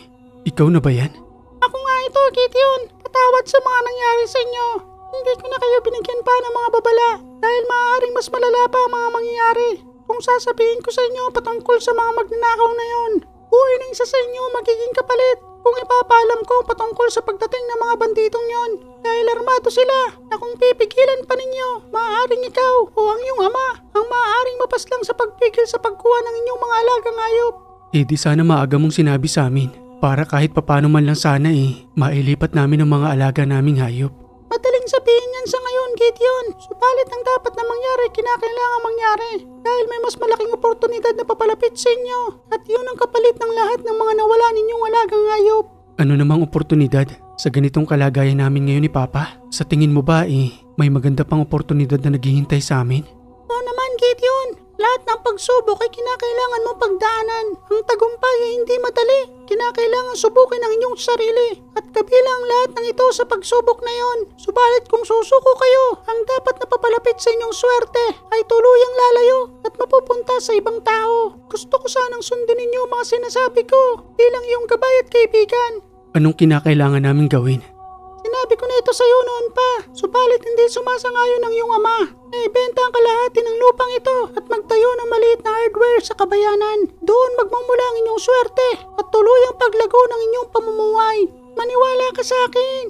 Ikaw na ba yan? Ako nga ito, Gideon. Patawad sa mga nangyari sa inyo. Hindi ko na kayo binigyan pa ng mga babala dahil maaaring mas malala pa ang mga mangyayari. Kung sasabihin ko sa inyo patungkol sa mga magnanakaw na yon, buhay ng isa sa inyo magiging kapalit kung ipapaalam ko patungkol sa pagdating ng mga banditong yon. Dahil armado sila na kung pipigilan pa ninyo, maaaring ikaw o ang iyong ama ang maaaring mapaslang sa pagpigil sa pagkuha ng inyong mga alagang hayop. Di sana maaga mong sinabi sa amin para kahit papano man lang sana mailipat namin ang mga alaga naming hayop. Madaling sabihin yan sa ngayon, Gideon. Subalit ang dapat na mangyari, kinakailangan mangyari. Dahil may mas malaking oportunidad na papalapit sa inyo. At yun ang kapalit ng lahat ng mga nawala ninyong alagang hayop. Ano namang oportunidad sa ganitong kalagayan namin ngayon ni Papa? Sa tingin mo ba may maganda pang oportunidad na naghihintay sa amin? Oo naman, Gideon. Lahat ng pagsubok ay kinakailangan mong pagdaanan. Ang tagumpay ay hindi madali. Kinakailangan subukin ang inyong sarili. At kabilang lahat ng ito sa pagsubok na yon. Subalit kung susuko kayo, ang dapat na papalapit sa inyong swerte ay tuluyang lalayo at mapupunta sa ibang tao. Gusto ko sanang sundin ninyo mga sinasabi ko bilang iyong gabay at kaibigan. Anong kinakailangan namin gawin? Sinabi ko na ito sa iyo noon pa, subalit hindi sumasangayon ng iyong ama na ibenta ang kalahati ng lupang ito at magtayo ng maliit na hardware sa kabayanan. Doon magmumula ang inyong swerte at tuluyang paglago ng inyong pamumuhay. Maniwala ka sa akin.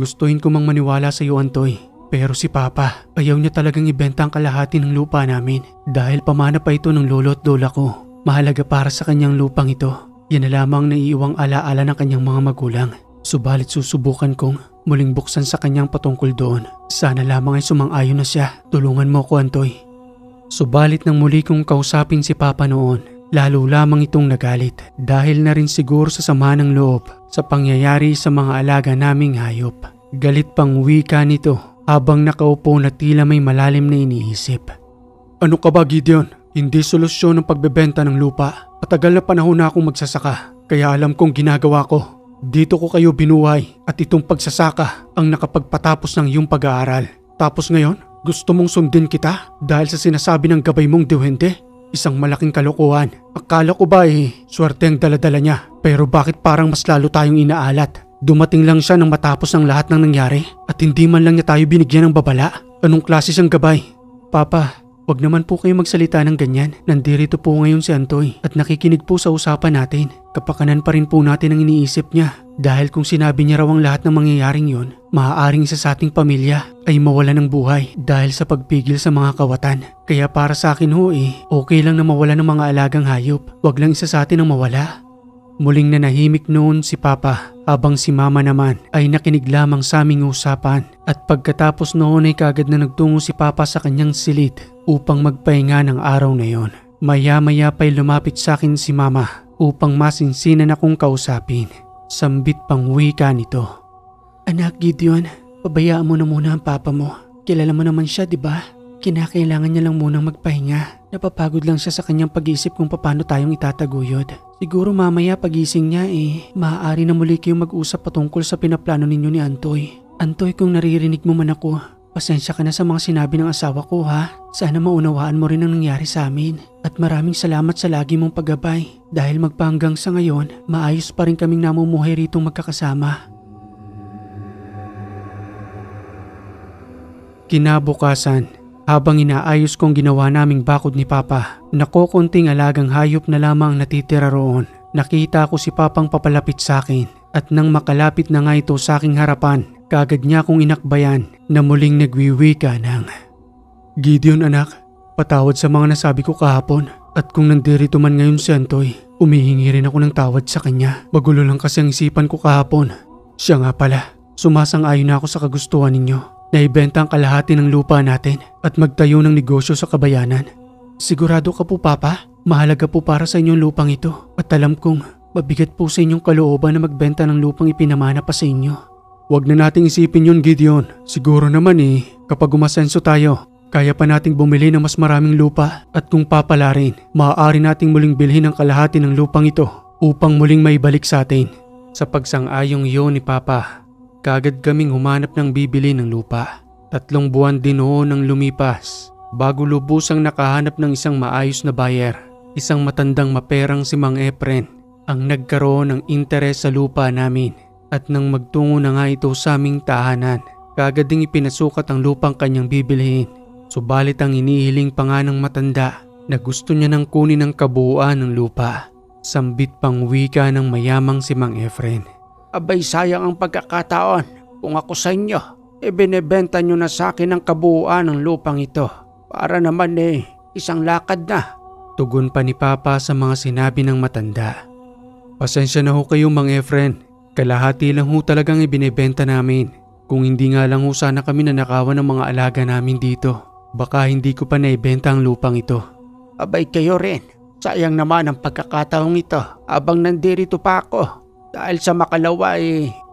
Gustuhin ko mang maniwala sa iyo, Antoy. Pero si Papa, ayaw niya talagang ibenta ang kalahati ng lupa namin dahil pamana pa ito ng lolo at lola ko. Mahalaga para sa kanyang lupang ito. Yan na lamang naiiwang alaala ng kanyang mga magulang. Subalit susubukan kong muling buksan sa kanyang patungkol doon. Sana lamang ay sumang-ayon na siya. Tulungan mo ko, Antoy. Subalit nang muli kong kausapin si Papa noon, lalo lamang itong nagalit dahil na rin siguro sa sama ng loob sa pangyayari sa mga alaga naming hayop. Galit pang wika nito habang nakaupo na tila may malalim na iniisip. Ano ka ba, Gideon? Hindi solusyon ang pagbebenta ng lupa. Matagal na panahon na akong magsasaka, kaya alam kong ginagawa ko. Dito ko kayo binuhay at itong pagsasaka ang nakapagpatapos ng iyong pag-aaral. Tapos ngayon, gusto mong sundin kita dahil sa sinasabi ng gabay mong diwende? Isang malaking kalokohan. Akala ko ba swerte ang daladala niya. Pero bakit parang mas lalo tayong inaalat? Dumating lang siya nang matapos ang lahat ng nangyari at hindi man lang niya tayo binigyan ng babala. Anong klase siyang gabay? Papa, wag naman po kayo magsalita ng ganyan. Nandirito po ngayon si Antoy at nakikinig po sa usapan natin. Kapakanan pa rin po natin ang iniisip niya. Dahil kung sinabi niya raw ang lahat ng mangyayaring yon, maaaring isa sa ating pamilya ay mawala ng buhay dahil sa pagpigil sa mga kawatan. Kaya para sa akin okay lang na mawala ng mga alagang hayop. Wag lang isa sa atin ang mawala. Muling nanahimik noon si Papa habang si Mama naman ay nakinig lamang sa aming usapan. At pagkatapos noon ay kagad na nagtungo si Papa sa kanyang silid upang magpahinga ng araw na yon. Maya-maya pa'y lumapit sa akin si Mama upang masinsinan akong kausapin. Sambit pang wika nito. Anak Gideon, pabayaan mo na muna ang papa mo. Kilala mo naman siya, di ba? Kinakailangan niya lang munang magpahinga. Napapagod lang siya sa kanyang pag-iisip kung paano tayong itataguyod. Siguro mamaya pagising niya maaari na muli kayong mag-usap patungkol sa pinaplano ninyo ni Antoy. Antoy, kung naririnig mo man ako, pasensya ka na sa mga sinabi ng asawa ko ha. Sana maunawaan mo rin ang nangyari sa amin. At maraming salamat sa lagi mong paggabay. Dahil magpahanggang sa ngayon, maayos pa rin kaming namumuhay ritong magkakasama. Kinabukasan, habang inaayos kong ginawa naming bakod ni Papa, nakokonting alagang hayop na lamang natitira roon. Nakita ko si Papang papalapit sa akin at nang makalapit na nga ito sa aking harapan, kagad niya akong inakbayan na muling nagwiwika ng, Gideon anak, patawad sa mga nasabi ko kahapon at kung nandirito man ngayon si Antoy, umihingi rin ako ng tawad sa kanya. Magulo lang kasi ang isipan ko kahapon. Siya nga pala, sumasang-ayon na ako sa kagustuhan ninyo na ibenta ang kalahati ng lupa natin at magtayo ng negosyo sa kabayanan. Sigurado ka po Papa? Mahalaga po para sa inyong lupang ito at alam kong mabigat po sa inyong kalooban na magbenta ng lupang ipinamana pa sa inyo. Huwag na nating isipin yun, Gideon. Siguro naman kapag umasenso tayo, kaya pa nating bumili ng mas maraming lupa at kung papalarin, maaari nating muling bilhin ang kalahati ng lupang ito upang muling maibalik sa atin. Sa pagsang-ayong iyon ni Papa, kagad kaming humanap ng bibili ng lupa. 3 buwan din noon ang lumipas bago lubusang nakahanap ng isang maayos na buyer. Isang matandang maperang si Mang Efren ang nagkaroon ng interes sa lupa namin at nang magtungo na nga ito sa aming tahanan, kagad ding ipinasukat ang lupang kanyang bibilhin. Subalit ang inihiling pa nga ng matanda na gusto niya nang kunin ang kabuuan ng lupa. Sambit pang wika ng mayamang si Mang Efren. Abay sayang ang pagkakataon. Kung ako sa inyo, binebenta nyo na sa akin ang kabuuan ng lupang ito. Para naman isang lakad na. Tugon pa ni Papa sa mga sinabi ng matanda. Pasensya na ho kayo Mang Efren. Kalahati lang ho talagang ibinebenta namin. Kung hindi nga lang ho sana kami nanakawan ng mga alaga namin dito, baka hindi ko pa naibenta ang lupang ito. Abay kayo rin. Sayang naman ang pagkakataong ito habang nandirito pa ako. Dahil sa makalawa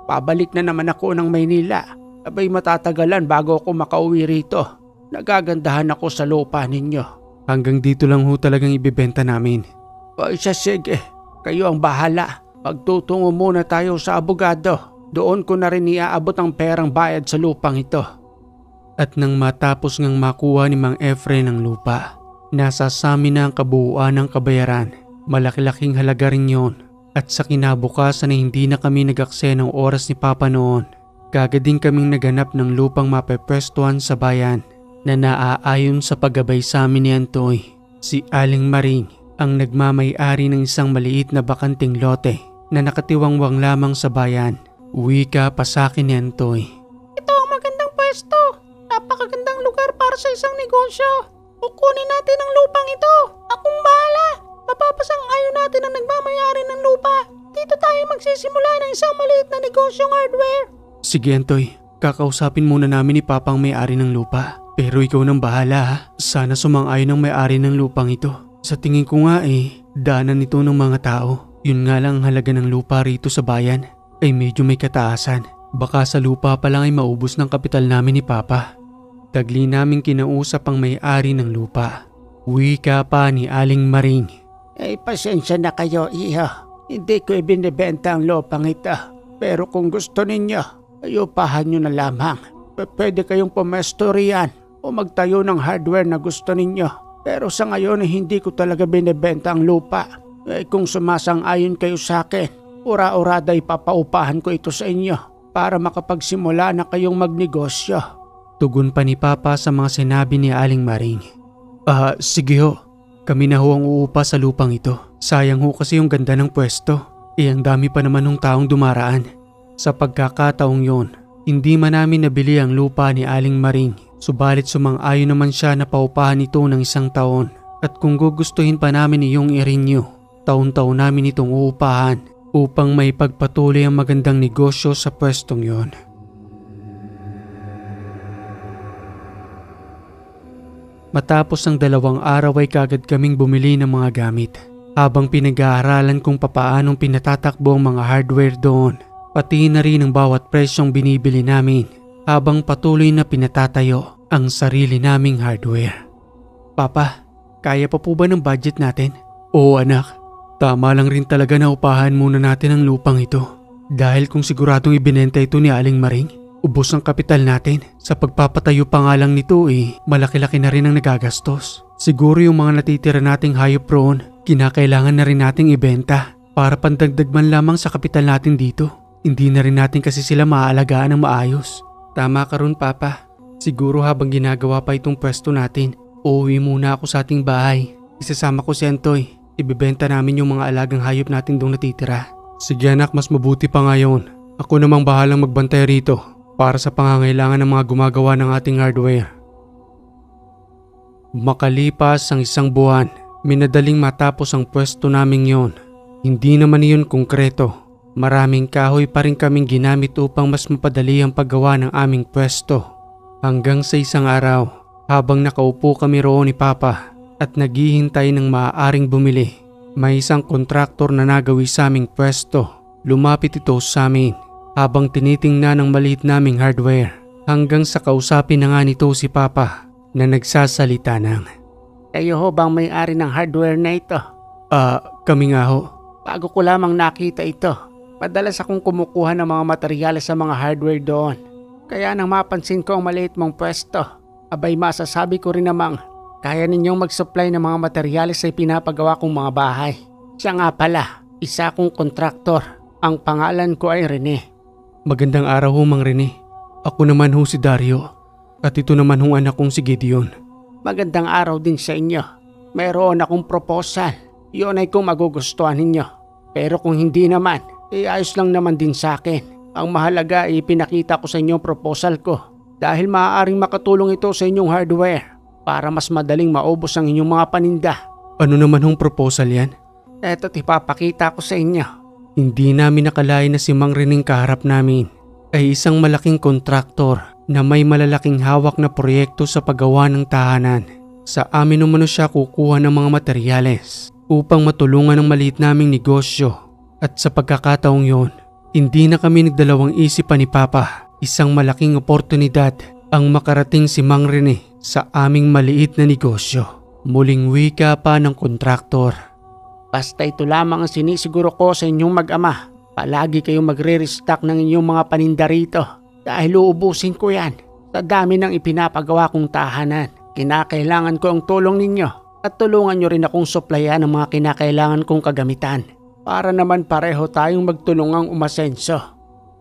pabalik na naman ako ng Maynila. Abay matatagalan bago ako makauwi rito. Nagagandahan ako sa lupa ninyo. Hanggang dito lang ho talagang ibibenta namin. O sige, kayo ang bahala. Magtutungo muna tayo sa abogado. Doon ko na rin iaabot ang perang bayad sa lupang ito. At nang matapos ngang makuha ni Mang Efren ang lupa, nasa samin na ang kabuuan ng kabayaran. Malaki-laking halaga rin yon. At sa kinabukasan na hindi na kami nag-akse ng oras ni Papa noon, kagad din kaming naganap ng lupang mapepwestuhan sa bayan na naaayon sa paggabay sa amin ni Antoy. Si Aling Maring ang nagmamay-ari ng isang maliit na bakanting lote na nakatiwangwang lamang sa bayan. Wika pa sa akin ni Antoy. Ito ang magandang pwesto. Napakagandang lugar para sa isang negosyo. Kukunin natin ang lupang ito. Akong bahala. Mapapasang-ayon natin ang nagmamay-ari ng lupa. Dito tayo magsisimula ng isang maliit na negosyong hardware. Sige Antoy, kakausapin muna namin ni Papa ang may-ari ng lupa. Pero ikaw nang bahala ha. Sana sumang-ayon ang may-ari ng lupang ito. Sa tingin ko nga daanan ito ng mga tao. Yun nga lang ang halaga ng lupa rito sa bayan ay medyo may kataasan. Baka sa lupa pa lang ay maubos ng kapital namin ni Papa. Tagli naming kinausap ang may-ari ng lupa. Wika pa ni Aling Maring. Pasensya na kayo iho. Hindi ko ibinibenta ang lupang ito. Pero kung gusto ninyo, ayupahan nyo na lamang. Pwede kayong pumesto riyan o magtayo ng hardware na gusto ninyo. Pero sa ngayon hindi ko talaga binibenta ang lupa. Kung sumasang-ayon kayo sa akin, ura-urada ipapaupahan ko ito sa inyo para makapagsimula na kayong magnegosyo. Tugon pa ni Papa sa mga sinabi ni Aling Maring. Sige ho. Kami na ho ang uupa sa lupang ito. Sayang ho kasi yung ganda ng pwesto. Ang dami pa naman ng taong dumaraan. Sa pagkakataong yon, hindi man namin nabili ang lupa ni Aling Maring. Subalit sumang-ayon naman siya na paupahan ito ng 1 taon. At kung gugustuhin pa namin iyong i-renew, taon-taon namin itong uupahan upang may pagpatuloy ang magandang negosyo sa pwestong yon. Matapos ang 2 araw ay kagad kaming bumili ng mga gamit. Habang pinag-aaralan kung papaanong pinatatakbo ang mga hardware doon, pati na rin ang bawat presyong binibili namin habang patuloy na pinatatayo ang sarili naming hardware. Papa, kaya pa po ba ng budget natin? Oo anak. Tama lang rin talaga na upahan muna natin ang lupang ito. Dahil kung siguradong ibinenta ito ni Aling Maring, ubos ang kapital natin. Sa pagpapatayo pa nga lang nito malaki-laki na rin ang nagagastos. Siguro yung mga natitira nating hayop roon, kinakailangan na rin nating ibenta para pandagdag man lamang sa kapital natin dito. Hindi na rin natin kasi sila maaalagaan ng maayos. Tama ka ron Papa. Siguro habang ginagawa pa itong pwesto natin, uuwi muna ako sa ating bahay. Isasama ko si Antoy. Ibebenta namin yung mga alagang hayop natin doon natitira. Sige anak, mas mabuti pa ngayon. Ako namang bahalang magbantay rito para sa pangangailangan ng mga gumagawa ng ating hardware. Makalipas ang 1 buwan, minadaling matapos ang pwesto naming yon. Hindi naman iyon konkreto. Maraming kahoy pa rin kaming ginamit upang mas mapadali ang paggawa ng aming pwesto. Hanggang sa isang araw, habang nakaupo kami roon ni Papa at naghihintay ng maaaring bumili, may isang kontraktor na nagawi sa aming pwesto. Lumapit ito sa amin habang tinitingnan ng maliit naming hardware hanggang sa kausapin na nga nito si Papa na nagsasalita ng, Kayo ho bang may-ari ng hardware na ito? Kami nga ho. Bago ko lamang nakita ito. Madalas akong kumukuha ng mga materyales sa mga hardware doon. Kaya nang mapansin ko ang maliit mong pwesto, abay masasabi ko rin namang kaya ninyong mag-supply ng mga materyales sa pinapagawa kong mga bahay. Siya nga pala, isa kong kontraktor. Ang pangalan ko ay Rene. Magandang araw ho, Mang Rene. Ako naman ho si Dario. At ito naman ho anak kong si Gideon. Magandang araw din sa inyo. Mayroon akong proposal. Yun ay kung magugustuhan ninyo. Pero kung hindi naman, ayos lang naman din sa akin. Ang mahalaga ay ipinakita ko sa inyo ang proposal ko. Dahil maaaring makatulong ito sa inyong hardware para mas madaling maubos ang inyong mga paninda. Ano naman hong proposal yan? Eto't ipapakita ko sa inyo. Hindi namin nakalain na si Mang Reneng kaharap namin ay isang malaking kontraktor na may malalaking hawak na proyekto sa paggawa ng tahanan. Sa amin umano siya kukuha ng mga materyales upang matulungan ang maliit naming negosyo. At sa pagkakataong yon, hindi na kami nagdalawang isip pa ni Papa. Isang malaking oportunidad ang makarating si Mang Rene sa aming maliit na negosyo. Muling wika pa ng kontraktor. Basta ito lamang ang sinisiguro ko sa inyong mag-ama. Palagi kayong magre-restock ng inyong mga paninda rito dahil uubusin ko yan sa dami ng ipinapagawa kong tahanan. Kinakailangan ko ang tulong ninyo at tulungan nyo rin akong supplyan ng mga kinakailangan kong kagamitan para naman pareho tayong magtulungang umasenso.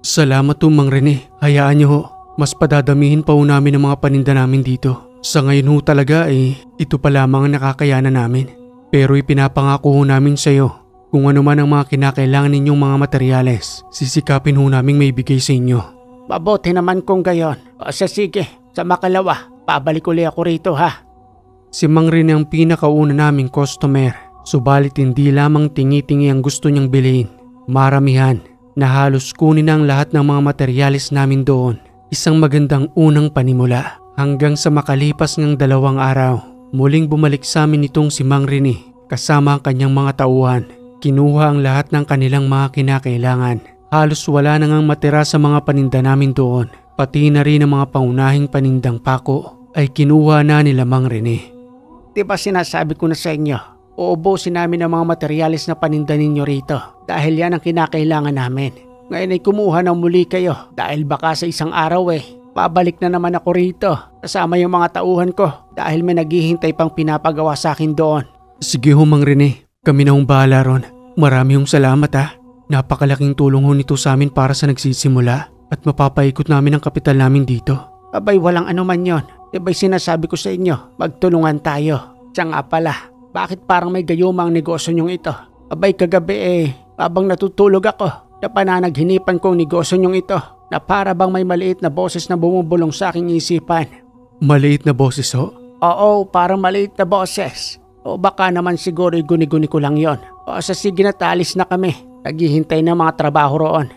Salamat ho, Mang Rene. Hayaan nyo ho. Mas padadamihin pa ho namin ang mga paninda namin dito. Sa ngayon ho talaga ito pa lamang ang nakakayanan namin. Pero ipinapangako ho namin sa iyo kung ano man ang mga kinakailangan ninyong mga materyales, sisikapin ho namin may bigay sa inyo. Mabuti naman kung gayon. O sige, sa makalawa, pabalik uli ako rito ha. Si Mang Rene ang pinakauna naming customer, subalit hindi lamang tingi-tingi ang gusto niyang bilhin. Maramihan na halos kunin ang lahat ng mga materyales namin doon. Isang magandang unang panimula hanggang sa makalipas ng 2 araw. Muling bumalik sa amin itong si Mang Rene kasama ang kanyang mga tauhan. Kinuha ang lahat ng kanilang mga kinakailangan. Halos wala na ngang matira sa mga paninda namin doon. Pati na rin ang mga paunahing panindang pako ay kinuha na nila Mang Rene. Diba sinasabi ko na sa inyo, uubusin namin ang mga materyales na paninda ninyo rito dahil yan ang kinakailangan namin. Ngayon ay kumuha ng muli kayo dahil baka sa isang araw babalik na naman ako rito kasama yung mga tauhan ko dahil may naghihintay pang pinapagawa sa akin doon. Sige ho, Mang Rene. Kami na hong bahala ron. Marami hong salamat ha. Napakalaking tulong ho nito sa amin para sa nagsisimula at mapapaikot namin ang kapital namin dito. Abay walang anuman yon. Diba'y sinasabi ko sa inyo, magtulungan tayo. Siya nga pala, bakit parang may gayuma ang negosyo nyong ito? Abay kagabi habang natutulog ako, napanaghinipan ko ang negosyo nyong ito na para bang may maliit na boses na bumubulong sa aking isipan. Maliit na boses ho? Oo, parang maliit na boses. O baka naman siguro guni-guni ko lang yon. O sige na, talis na kami. Naghihintay na mga trabaho roon.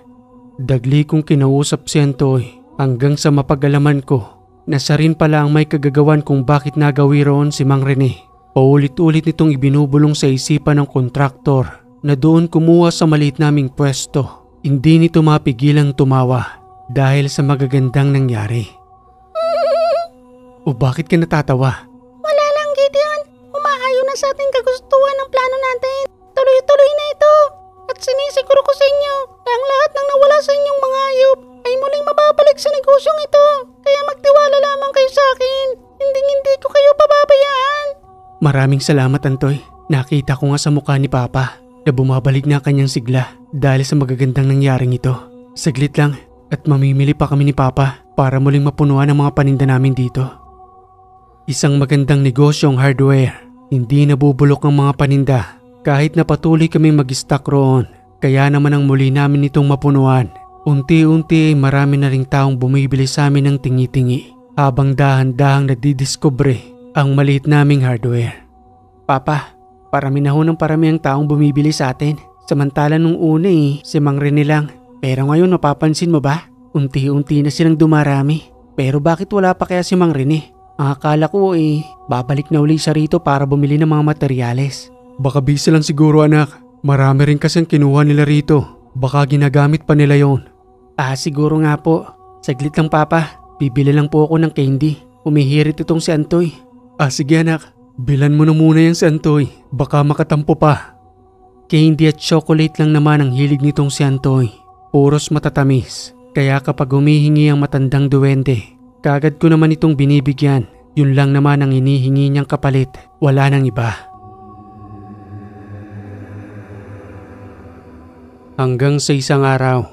Dagli kong kinausap si Antoy hanggang sa mapag-alaman ko na siya rin pala ang may kagagawan kung bakit nagawi roon si Mang Rene. Paulit-ulit nitong ibinubulong sa isipan ng kontraktor na doon kumuha sa maliit naming pwesto. Hindi nito mapigilang tumawa dahil sa magagandang nangyari. O bakit ka natatawa? Wala lang, Gideon. Umaayon na sa ating kagustuhan ng plano natin. Tuloy-tuloy na ito. At sinisiguro ko sa inyo na ang lahat ng nawala sa inyong mga hayop ay muling mababalik sa negosyong ito. Kaya magtiwala lamang kayo sa akin. Hindi ko kayo pababayaan. Maraming salamat, Antoy. Nakita ko nga sa mukha ni Papa na bumabalik na kanyang sigla dahil sa magagandang nangyaring ito. Saglit lang at mamimili pa kami ni Papa para muling mapunuan ang mga paninda namin dito. Isang magandang negosyo ang hardware. Hindi nabubulok ang mga paninda kahit na patuloy kaming mag-stock roon. Kaya naman ang muli namin itong mapunuan. Unti-unti ay marami na ring taong bumibili sa amin ng tingi-tingi habang dahan-dahang nadidiskubre ang maliit naming hardware. Papa, parami na ho ng parami ang taong bumibili sa atin. Samantala nung una si Mang Rene lang. Pero ngayon mapapansin mo ba? Unti-unti na silang dumarami. Pero bakit wala pa kaya si Mang Rene? Ang akala ko babalik na uli siya rito para bumili ng mga materyales. Baka busy lang siguro anak. Marami rin kasing kinuha nila rito. Baka ginagamit pa nila yon. Siguro nga po. Saglit lang papa. Bibili lang po ako ng candy. Umihirit itong si Antoy. Sige anak. Bilan mo na muna yan si Antoy. Baka makatampo pa. Candy at chocolate lang naman ang hilig nitong si Antoy. Puros matatamis. Kaya kapag humihingi ang matandang duwende, kagad ko naman itong binibigyan. Yun lang naman ang hinihingi niyang kapalit. Wala nang iba. Hanggang sa isang araw,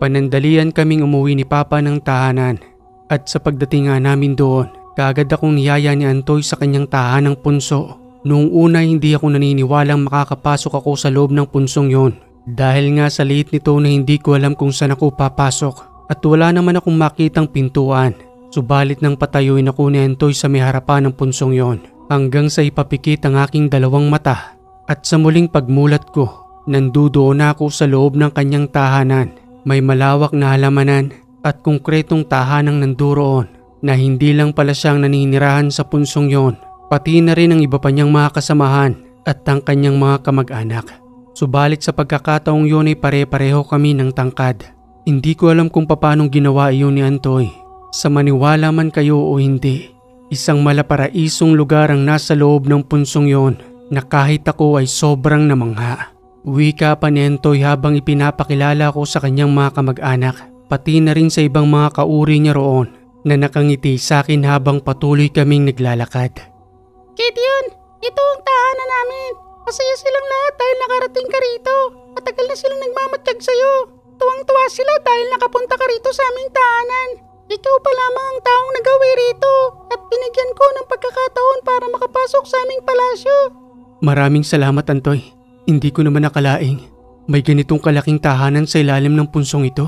panandalian kaming umuwi ni Papa ng tahanan. At sa pagdating nga namin doon, kagad akong niyaya ni Antoy sa kanyang tahanang punso. Noong una hindi ako naniniwalang makakapasok ako sa loob ng punsong yon. Dahil nga sa liit nito na hindi ko alam kung saan ako papasok. At wala naman akong makitang pintuan. Subalit nang patayuin ako ni Antoy sa may harapan ng punsong yon. Hanggang sa ipapikit ang aking dalawang mata. At sa muling pagmulat ko, nandudoon ako sa loob ng kanyang tahanan. May malawak na halamanan at konkretong tahanang nanduroon na hindi lang pala siyang naninirahan sa punsong yon, pati na rin ang iba pa niyang mga kasamahan at ang kanyang mga kamag-anak. Subalit sa pagkakataong yun ay pare-pareho kami ng tangkad. Hindi ko alam kung paanong ginawa iyon ni Antoy. Sa maniwala man kayo o hindi, isang malaparaisong lugar ang nasa loob ng punsong yon na kahit ako ay sobrang namangha. Wika pa ni Antoy habang ipinapakilala ko sa kanyang mga kamag-anak, pati na rin sa ibang mga kauri niya roon na nakangiti sa akin habang patuloy kaming naglalakad. Gideon, ito ang tahanan namin. Masaya silang lahat dahil nakarating ka rito. Matagal na silang nagmamatsyag sa'yo. Tuwang-tuwa sila dahil nakapunta ka rito sa aming tahanan. Ikaw pa lamang ang taong nagawi rito at binigyan ko ng pagkakataon para makapasok sa aming palasyo. Maraming salamat Antoy. Hindi ko naman nakalaing may ganitong kalaking tahanan sa ilalim ng punsong ito.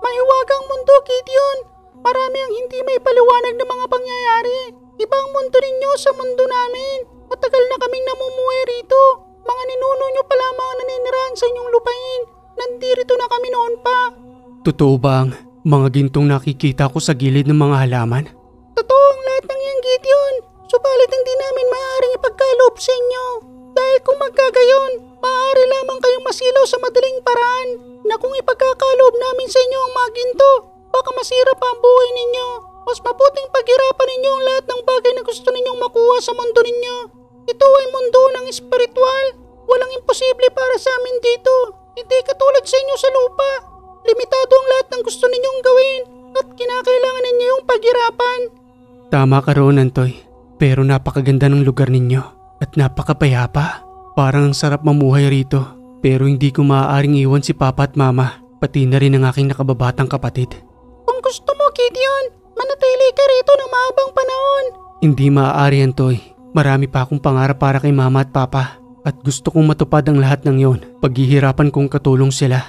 Mahiwagang mundo, Gideon. Marami ang hindi may paliwanag ng mga pangyayari. Ibang mundo ninyo sa mundo namin. Matagal na kaming namumuhay rito. Mga ninuno nyo pa lamang ang naninirahan sa inyong lupain. Nandito na kami noon pa. Totoo ba ang mga gintong nakikita ko sa gilid ng mga halaman? Totoo ang lahat ng yan, Gideon. Subalit hindi namin maaaring ipagkaloob sa inyo. Dahil kung magkagayon, maaari lamang kayong masilaw sa madaling paraan na kung ipagkakaloob namin sa inyo ang mga ginto, baka masira pa ang buhay ninyo. Mas mabuting paghirapan ninyo ang lahat ng bagay na gusto ninyong makuha sa mundo ninyo. Ito ay mundo ng espiritual. Walang imposible para sa amin dito. Hindi katulad sa inyo sa lupa. Limitado ang lahat ng gusto ninyong gawin at kinakailangan ninyo yung paghirapan. Tama ka roon, Antoy. Pero napakaganda ng lugar ninyo. At napakapayapa. Parang ang sarap mamuhay rito. Pero hindi ko maaaring iwan si Papa at Mama. Pati na rin ang aking nakababatang kapatid. Kung gusto mo, Gideon, manatili ka rito ng mahabang panahon. Hindi maaari, Antoy. Marami pa akong pangarap para kay Mama at Papa. At gusto kong matupad ang lahat ng yon. Paghihirapan kong katulong sila.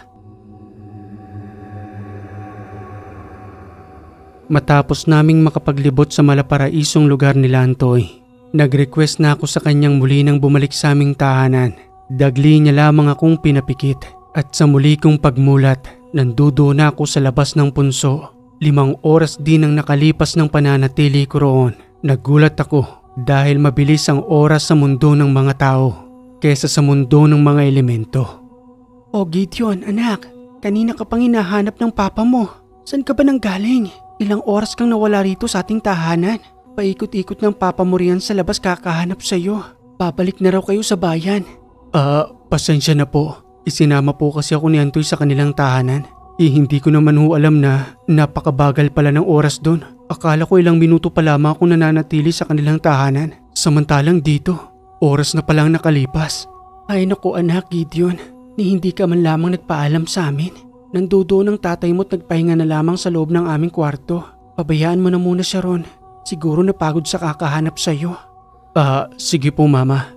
Matapos naming makapaglibot sa malaparaisong lugar nila, Antoy, nag-request na ako sa kanyang muli nang bumalik sa aming tahanan. Dagli niya lamang akong pinapikit at sa muli kong pagmulat, nandudo na ako sa labas ng punso. 5 oras din ang nakalipas ng pananatili ko roon. Nagulat ako dahil mabilis ang oras sa mundo ng mga tao kesa sa mundo ng mga elemento. Oh Gideon, anak, kanina ka pang hinahanap ng papa mo. Saan ka ba nanggaling? Ilang oras kang nawala rito sa ating tahanan. Paikot-ikot ng papa mo riyan sa labas kakahanap sa'yo. Babalik na raw kayo sa bayan. Pasensya na po. Isinama po kasi ako ni Antoy sa kanilang tahanan. Hindi ko naman alam na napakabagal pala ng oras doon. Akala ko ilang minuto pa lamang ako nananatili sa kanilang tahanan. Samantalang dito, oras na palang nakalipas. Ay naku anak Gideon, ni hindi ka man lamang nagpaalam sa amin. Nandoon ang tatay mo't nagpahinga na lamang sa loob ng aming kwarto. Pabayaan mo na muna siya ron. Siguro napagod sa kakahanap sa'yo. Sige po Mama.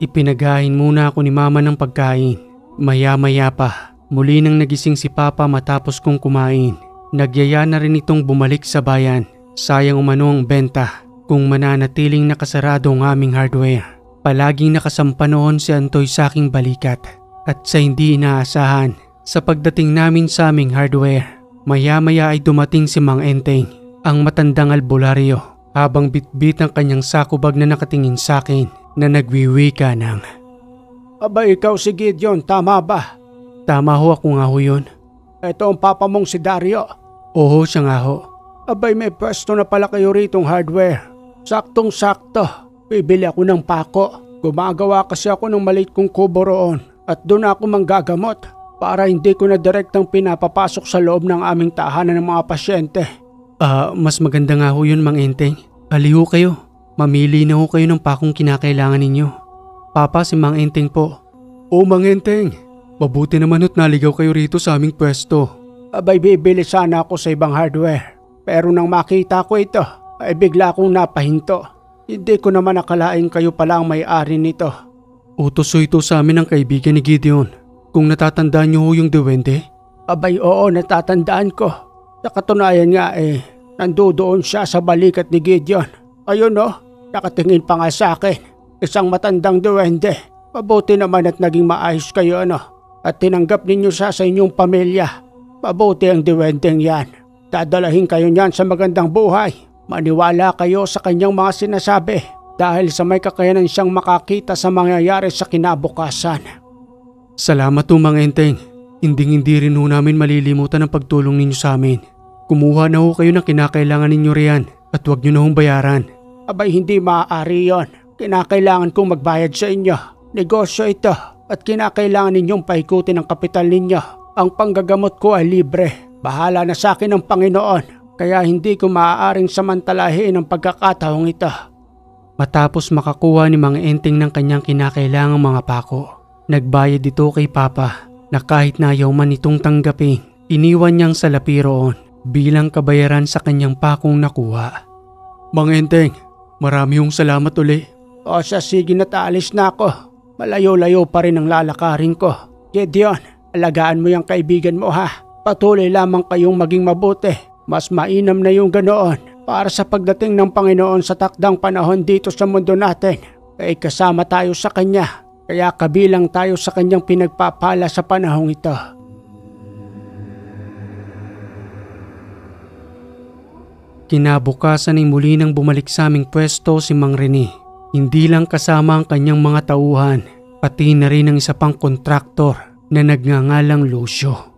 Ipinagahin muna ako ni Mama ng pagkain. Maya-maya pa, muli nang nagising si Papa matapos kong kumain. Nagyaya na rin itong bumalik sa bayan. Sayang umano ang benta kung mananatiling nakasarado ang aming hardware. Palaging nakasampa noon si Antoy sa aking balikat. At sa hindi inaasahan, sa pagdating namin sa aming hardware, maya-maya ay dumating si Mang Enteng, ang matandang albularyo, habang bitbit ang kanyang sakubag na nakatingin sa akin na nagwiwika ng, Aba ikaw si Gideon, tama ba? Tama ho, ako nga ho yun. Ito ang papa mong si Dario. Oo, siya nga ho. Abay may pwesto na pala kayo ritong hardware. Saktong-sakto, bibili ako ng pako. Gumagawa kasi ako ng maliit kong kubo roon at doon ako manggagamot para hindi ko na direktang pinapapasok sa loob ng aming tahanan ng mga pasyente. Mas maganda nga ho yun, Mang Enteng. Aliho kayo. Mamili na ho kayo ng pakong kinakailangan ninyo. Papa, si Mang Enteng po. O Mang Enteng, mabuti naman ho't naligaw kayo rito sa aming pwesto. Abay bibili sana ako sa ibang hardware. Pero nang makita ko ito, ay bigla akong napahinto. Hindi ko naman akalain kayo pala ang may-ari nito. Utos ho ito sa amin ng kaibigan ni Gideon. Kung natatandaan niyo ho yung duwende? Abay oo, natatandaan ko. Sa katunayan nga nandoon siya sa balikat ni Gideon. Ayun nakatingin pa nga sa akin. Isang matandang duwende. Mabuti naman at naging maayos kayo at tinanggap ninyo siya sa inyong pamilya. Mabuti ang duwendeng yan. Dadalahin kayo niyan sa magandang buhay. Maniwala kayo sa kanyang mga sinasabi dahil sa may kakayanan siyang makakita sa mangyayari sa kinabukasan. Salamat ho, Mang Enteng. Hindi rin ho namin malilimutan ang pagtulong ninyo sa amin. Kumuha na ho kayo ng kinakailangan ninyo riyan at huwag nyo na hong bayaran. Abay hindi maaari yon. Kinakailangan kong magbayad sa inyo. Negosyo ito at kinakailangan ninyong paikutin ang kapital ninyo. Ang panggagamot ko ay libre. Bahala na sa akin ng Panginoon. Kaya hindi ko maaaring samantalahin ang pagkakataong ito. Matapos makakuha ni Mang Enteng ng kanyang kinakailangang mga pako, nagbayad ito kay Papa na kahit na ayaw man itong tanggapin, iniwan niyang salapi roon bilang kabayaran sa kanyang pakong nakuha. Mang Enteng, marami hong salamat uli. O sige na't aalis na ako. Malayo-layo pa rin ang lalakarin ko. Gideon, alagaan mo yung kaibigan mo ha. Patuloy lamang kayong maging mabuti. Mas mainam na yung ganoon para sa pagdating ng Panginoon sa takdang panahon dito sa mundo natin. Ay kasama tayo sa Kanya, kaya kabilang tayo sa Kanyang pinagpapala sa panahong ito. Kinabukasan ay muli nang bumalik sa aming pwesto si Mang Rene. Hindi lang kasama ang kanyang mga tauhan, pati na rin ang isa pang kontraktor na nagngangalang Lucio.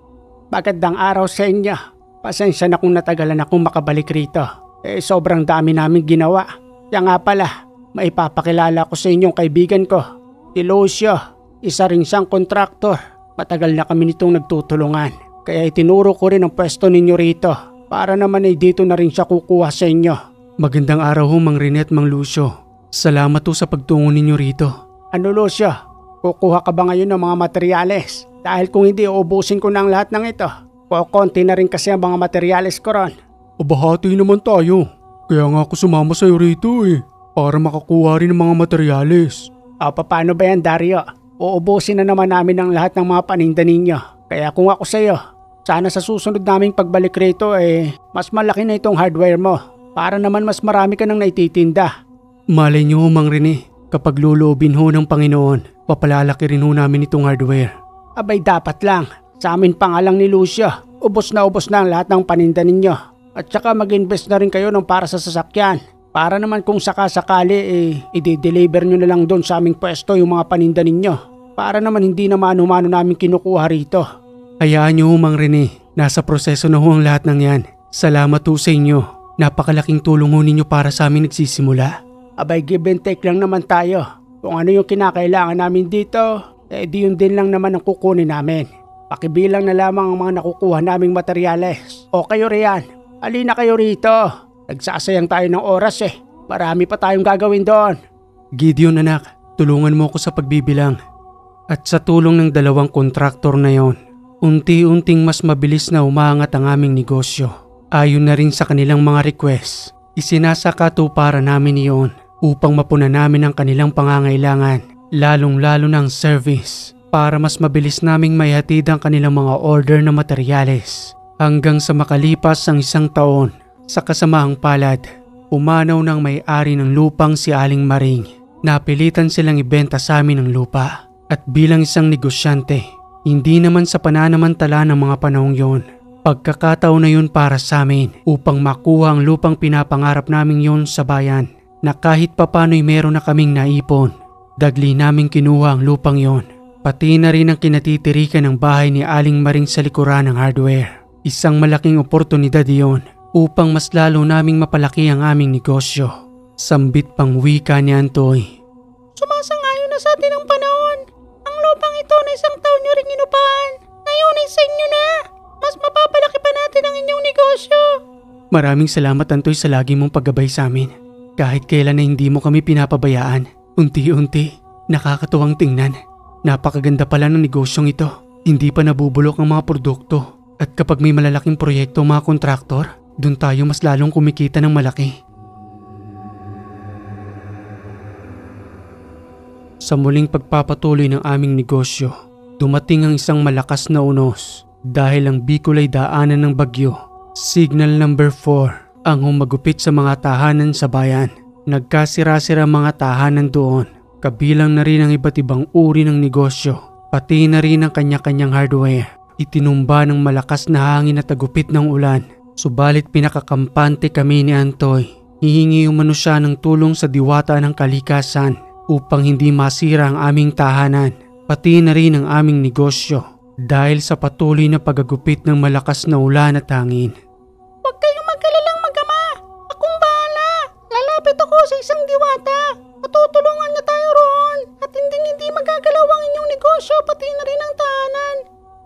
Magandang araw sa inyo. Pasensya na kung natagalan akong makabalik rito. Sobrang dami namin ginawa. Kaya nga pala, maipapakilala ko sa inyong kaibigan ko. Si Lucio, isa rin siyang kontraktor. Matagal na kami nitong nagtutulungan. Kaya itinuro ko rin ang pwesto ninyo rito. Para naman ay dito na rin siya kukuha sa inyo. Magandang araw ho, Mang Rene at Mang Lucio. Salamat ho sa pagtungo ninyo rito. Ano Lucio, kukuha ka ba ngayon ng mga materyales? Dahil kung hindi, uubusin ko na ang lahat ng ito. Konti na rin kasi ang mga materyales ko ron. Bahati naman tayo. Kaya nga ako sumama sa'yo rito para makakuha rin ng mga materyales. Paano ba yan Dario? Uubusin na naman namin ang lahat ng mga paninda ninyo. Kaya kung ako sa'yo, sana sa susunod naming pagbalik rito mas malaki na itong hardware mo. Para naman mas marami ka nang naititinda. Malay nyo Mang Rene, kapag lulubin ho ng Panginoon, papalalaki rin ho namin itong hardware. Abay dapat lang. Sa amin pa nga lang ni Lucio, ubos na ang lahat ng paninda ninyo. At saka mag-invest na rin kayo ng para sa sasakyan. Para naman kung sakasakali i-deliver nyo na lang doon sa aming pwesto yung mga paninda ninyo. Para naman hindi na mano-mano namin kinukuha rito. Hayaan nyo Mang Rene, nasa proseso na ho ang lahat ng yan. Salamat ho sa inyo. Napakalaking tulong ho ninyo para sa amin nagsisimula. Abay give and take lang naman tayo. Kung ano yung kinakailangan namin dito, di yun din lang naman ang kukunin namin. Pakibilang na lamang ang mga nakukuha naming materyales. O kayo riyan, alina kayo rito. Nagsasayang tayo ng oras Marami pa tayong gagawin doon. Gideon anak, tulungan mo ako sa pagbibilang. At sa tulong ng dalawang kontraktor na yon, unti-unting mas mabilis na umaangat ang aming negosyo. Ayon na rin sa kanilang mga request, isinasakatuparan namin iyon upang mapunan namin ang kanilang pangangailangan, lalong-lalo ng service. Para mas mabilis naming maihatid ang kanilang mga order na materyales. Hanggang sa makalipas ang 1 taon, sa kasamaang palad, pumanaw ng may-ari ng lupang si Aling Maring. Napilitan silang ibenta sa amin ang lupa. At bilang isang negosyante, hindi naman sa pananamantala ng mga panahong yon, pagkakataon na yun para sa amin upang makuha ang lupang pinapangarap namin yon sa bayan na kahit papano'y meron na kaming naipon. Dagli naming kinuha ang lupang yon, pati na rin ang kinatitirikan ng bahay ni Aling Maring sa likuran ng hardware. Isang malaking oportunidad iyon upang mas lalo naming mapalaki ang aming negosyo. Sambit pang wika ni Antoy. Sumasangayon na sa atin ang panahon. Ang lupang ito na isang taon nyo ring inupahan. Ngayon ay sa inyo na. Mas mapapalaki pa natin ang inyong negosyo. Maraming salamat Antoy sa lagi mong paggabay sa amin. Kahit kailan na hindi mo kami pinapabayaan. Unti-unti, nakakatuwang tingnan. Napakaganda pala ng negosyong ito. Hindi pa nabubulok ang mga produkto. At kapag may malalaking proyekto ang mga kontraktor, dun tayo mas lalong kumikita ng malaki. Sa muling pagpapatuloy ng aming negosyo, dumating ang isang malakas na unos dahil ang Bicol ay daanan ng bagyo. Signal number 4 ang humagupit sa mga tahanan sa bayan. Nagkasira-sira mga tahanan doon, kabilang na rin ang iba't ibang uri ng negosyo, pati na rin ang kanya-kanyang hardware. Itinumba ng malakas na hangin at tagupit ng ulan, subalit pinakakampante kami ni Antoy. Hihingi umano siya ng tulong sa diwata ng kalikasan upang hindi masira ang aming tahanan, pati na rin ang aming negosyo dahil sa patuloy na pagagupit ng malakas na ulan at hangin. Huwag kayong mag-alalang mag-ama. Akong bahala. Lalapit ako sa isang diwata. Matutulungan niya tayo roon at hindi magagalaw ang inyong negosyo pati na rin ang tahanan.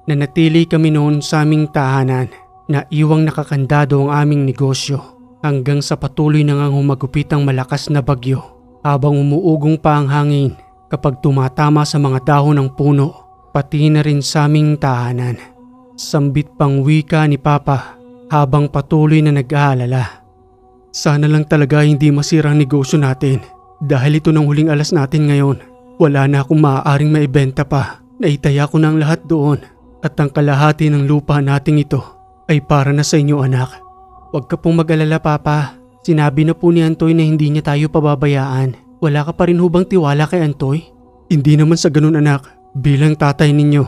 Nanatili kami noon sa aming tahanan na iwang nakakandado ang aming negosyo hanggang sa patuloy na ngang humagupit ang malakas na bagyo. Habang umuugong pa ang hangin kapag tumatama sa mga dahon ng puno, pati na rin sa aming tahanan. Sambit pang wika ni Papa habang patuloy na nag-aalala. Sana lang talaga hindi masira ang negosyo natin dahil ito ng huling alas natin ngayon. Wala na akong maaaring maibenta pa. Naitaya ko na ang lahat doon at ang kalahati ng lupa nating ito ay para na sa inyo anak. Huwag ka pong mag-alala Papa. Sinabi na po ni Antoy na hindi niya tayo pababayaan. Wala ka pa rin hubang tiwala kay Antoy? Hindi naman sa ganun anak. Bilang tatay ninyo,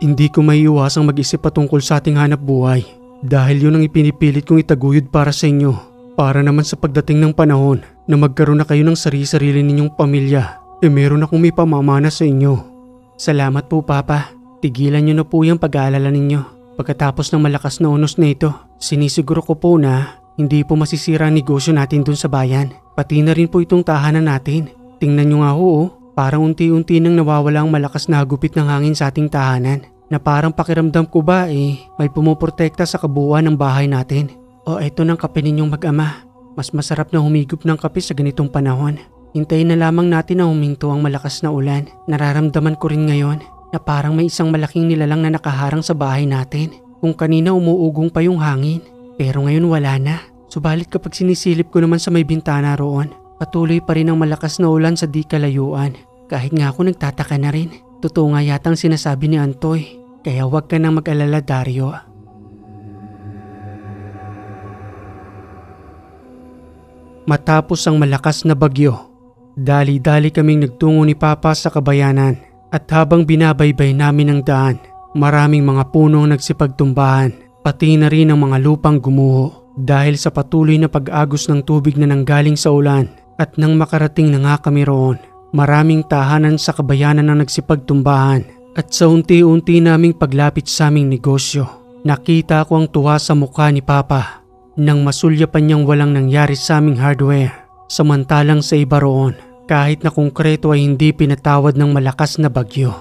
hindi ko maiiwasang mag-isip patungkol sa ating hanap buhay. Dahil yun ang ipinipilit kong itaguyod para sa inyo. Para naman sa pagdating ng panahon na magkaroon na kayo ng sarili-sarili ninyong pamilya, meron akong may pamamana sa inyo. Salamat po Papa. Tigilan niyo na po yung pag-aalala ninyo. Pagkatapos ng malakas na unos na ito, sinisiguro ko po na hindi po masisira ang negosyo natin dun sa bayan. Pati na rin po itong tahanan natin. Tingnan nyo nga ho, parang unti-unti nang nawawala ang malakas na hagupit ng hangin sa ating tahanan. Na parang pakiramdam ko ba may pumuprotekta sa kabuuan ng bahay natin. O eto ng kape ninyong mag-ama. Mas masarap na humigop ng kape sa ganitong panahon. Hintayin na lamang natin na huminto ang malakas na ulan. Nararamdaman ko rin ngayon na parang may isang malaking nilalang na nakaharang sa bahay natin. Kung kanina umuugong pa yung hangin. Pero ngayon wala na. Subalit kapag sinisilip ko naman sa may bintana roon, patuloy pa rin ang malakas na ulan sa di kalayuan. Kahit nga ako nagtataka na rin. Totoo nga yatang sinasabi ni Antoy. Kaya huwag ka nang mag-alala Dario. Matapos ang malakas na bagyo, dali-dali kaming nagtungo ni Papa sa kabayanan. At habang binabaybay namin ang daan, maraming mga puno ang nagsipagtumbahan. Pati na rin ang mga lupang gumuho dahil sa patuloy na pag-agos ng tubig na nanggaling sa ulan. At nang makarating na nga kami roon, maraming tahanan sa kabayanan ang nagsipagtumbahan. At sa unti-unti naming paglapit sa aming negosyo, nakita ko ang tuwa sa mukha ni Papa nang masulyapan niyang walang nangyari sa aming hardware. Samantalang sa iba roon, kahit na konkreto ay hindi pinatawad ng malakas na bagyo.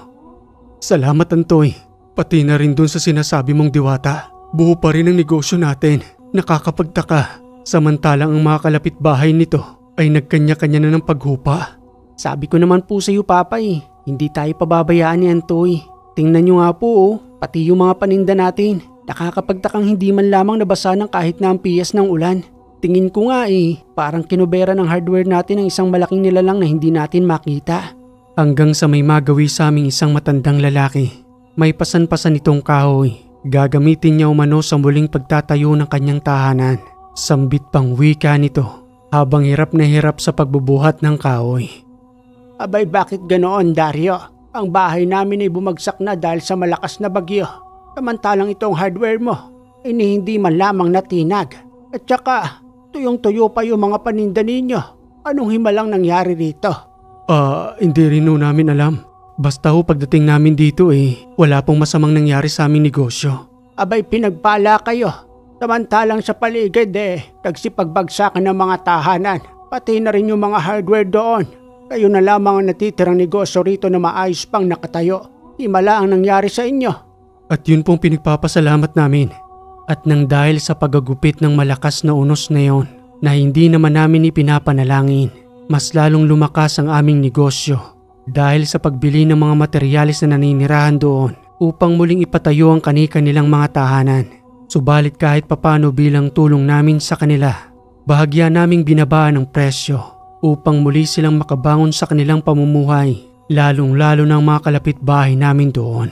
Salamat Antoy, pati na rin dun sa sinasabi mong diwata. Buo pa rin ang negosyo natin. Nakakapagtaka. Samantalang ang mga kalapit bahay nito ay nagkanya-kanya na ng paghupa. Sabi ko naman po sa iyo Papa hindi tayo pababayaan ni Antoy. Tingnan nyo nga po pati yung mga paninda natin. Nakakapagtakang hindi man lamang nabasa ng kahit na ang piyas ng ulan. Tingin ko nga parang kinubera ng hardware natin ang isang malaking nilalang na hindi natin makita. Hanggang sa may magawi sa aming isang matandang lalaki. May pasan-pasan itong kahoy. Gagamitin niya umano sa muling pagtatayo ng kanyang tahanan. Sambit pang wika nito habang hirap na hirap sa pagbubuhat ng kahoy. Abay bakit ganoon Dario? Ang bahay namin ay bumagsak na dahil sa malakas na bagyo. Samantalang itong hardware mo, hindi man lamang natinag. At saka, tuyong-tuyo pa yung mga paninda ninyo. Anong himalang nangyari rito? Hindi rin ho namin alam. Basta ho pagdating namin dito wala pong masamang nangyari sa aming negosyo. Abay pinagpala kayo. Samantalang sa paligid nagsipagbagsakan ng mga tahanan. Pati na rin yung mga hardware doon. Kayo na lamang ang natitirang negosyo rito na maayos pang nakatayo. Himala ang nangyari sa inyo. At yun pong pinagpapasalamat namin. At nang dahil sa paggagupit ng malakas na unos na yon na hindi naman namin ipinapanalangin, mas lalong lumakas ang aming negosyo dahil sa pagbili ng mga materyales na naninirahan doon upang muling ipatayo ang kani-kanilang mga tahanan. Subalit kahit papano bilang tulong namin sa kanila, bahagya naming binabaan ang presyo upang muli silang makabangon sa kanilang pamumuhay, lalong-lalo ng mga kalapit-bahay namin doon.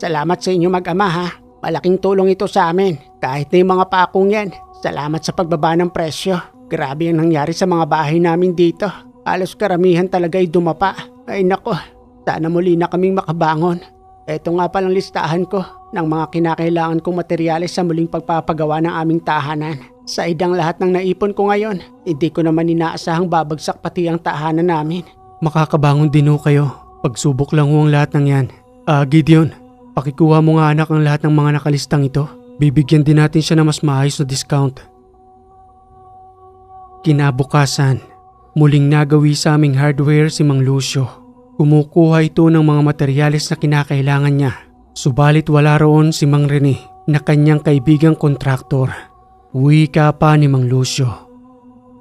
Salamat sa inyo mag-ama ha. Malaking tulong ito sa amin. Kahit na yung mga pakong yan, salamat sa pagbaba ng presyo. Grabe ang nangyari sa mga bahay namin dito. Halos karamihan talaga ay dumapa. Ay nako, sana muli na kaming makabangon. Ito nga palang listahan ko ng mga kinakailangan kong materyales sa muling pagpapagawa ng aming tahanan. Sa idang lahat ng naipon ko ngayon, hindi ko naman inaasahang babagsak pati ang tahanan namin. Makakabangon din ho kayo. Pagsubok lang ho ang lahat ng yan. Gideon, pakikuha mo nga anak ang lahat ng mga nakalistang ito. Bibigyan din natin siya ng mas maayos na discount. Kinabukasan, muling nagawi sa aming hardware si Mang Lucio. Kumukuha ito ng mga materyales na kinakailangan niya. Subalit wala roon si Mang Rene na kanyang kaibigang kontraktor. Wika pa ni Mang Lucio.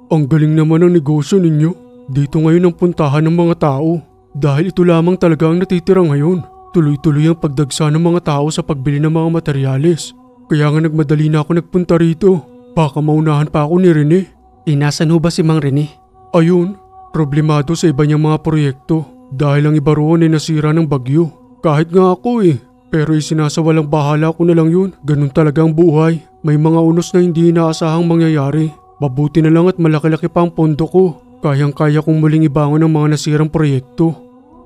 Ang galing naman ng negosyo ninyo. Dito ngayon ang puntahan ng mga tao. Dahil ito lamang talaga ang natitira ngayon. Tuloy-tuloy ang pagdagsa ng mga tao sa pagbili ng mga materyales. Kaya nga nagmadali na ako nagpunta rito. Baka maunahan pa ako ni Rene. Inasan ho ba si Mang Rene? Ayun, problemado sa iba niyang mga proyekto. Dahil ang iba roon ay nasira ng bagyo. Kahit nga ako pero isinasawalang bahala ko na lang yun. Ganun talaga ang buhay. May mga unos na hindi inaasahang mangyayari. Mabuti na lang at malaki-laki pa ang pondo ko. Kayang-kaya kong muling ibangon ang mga nasirang proyekto.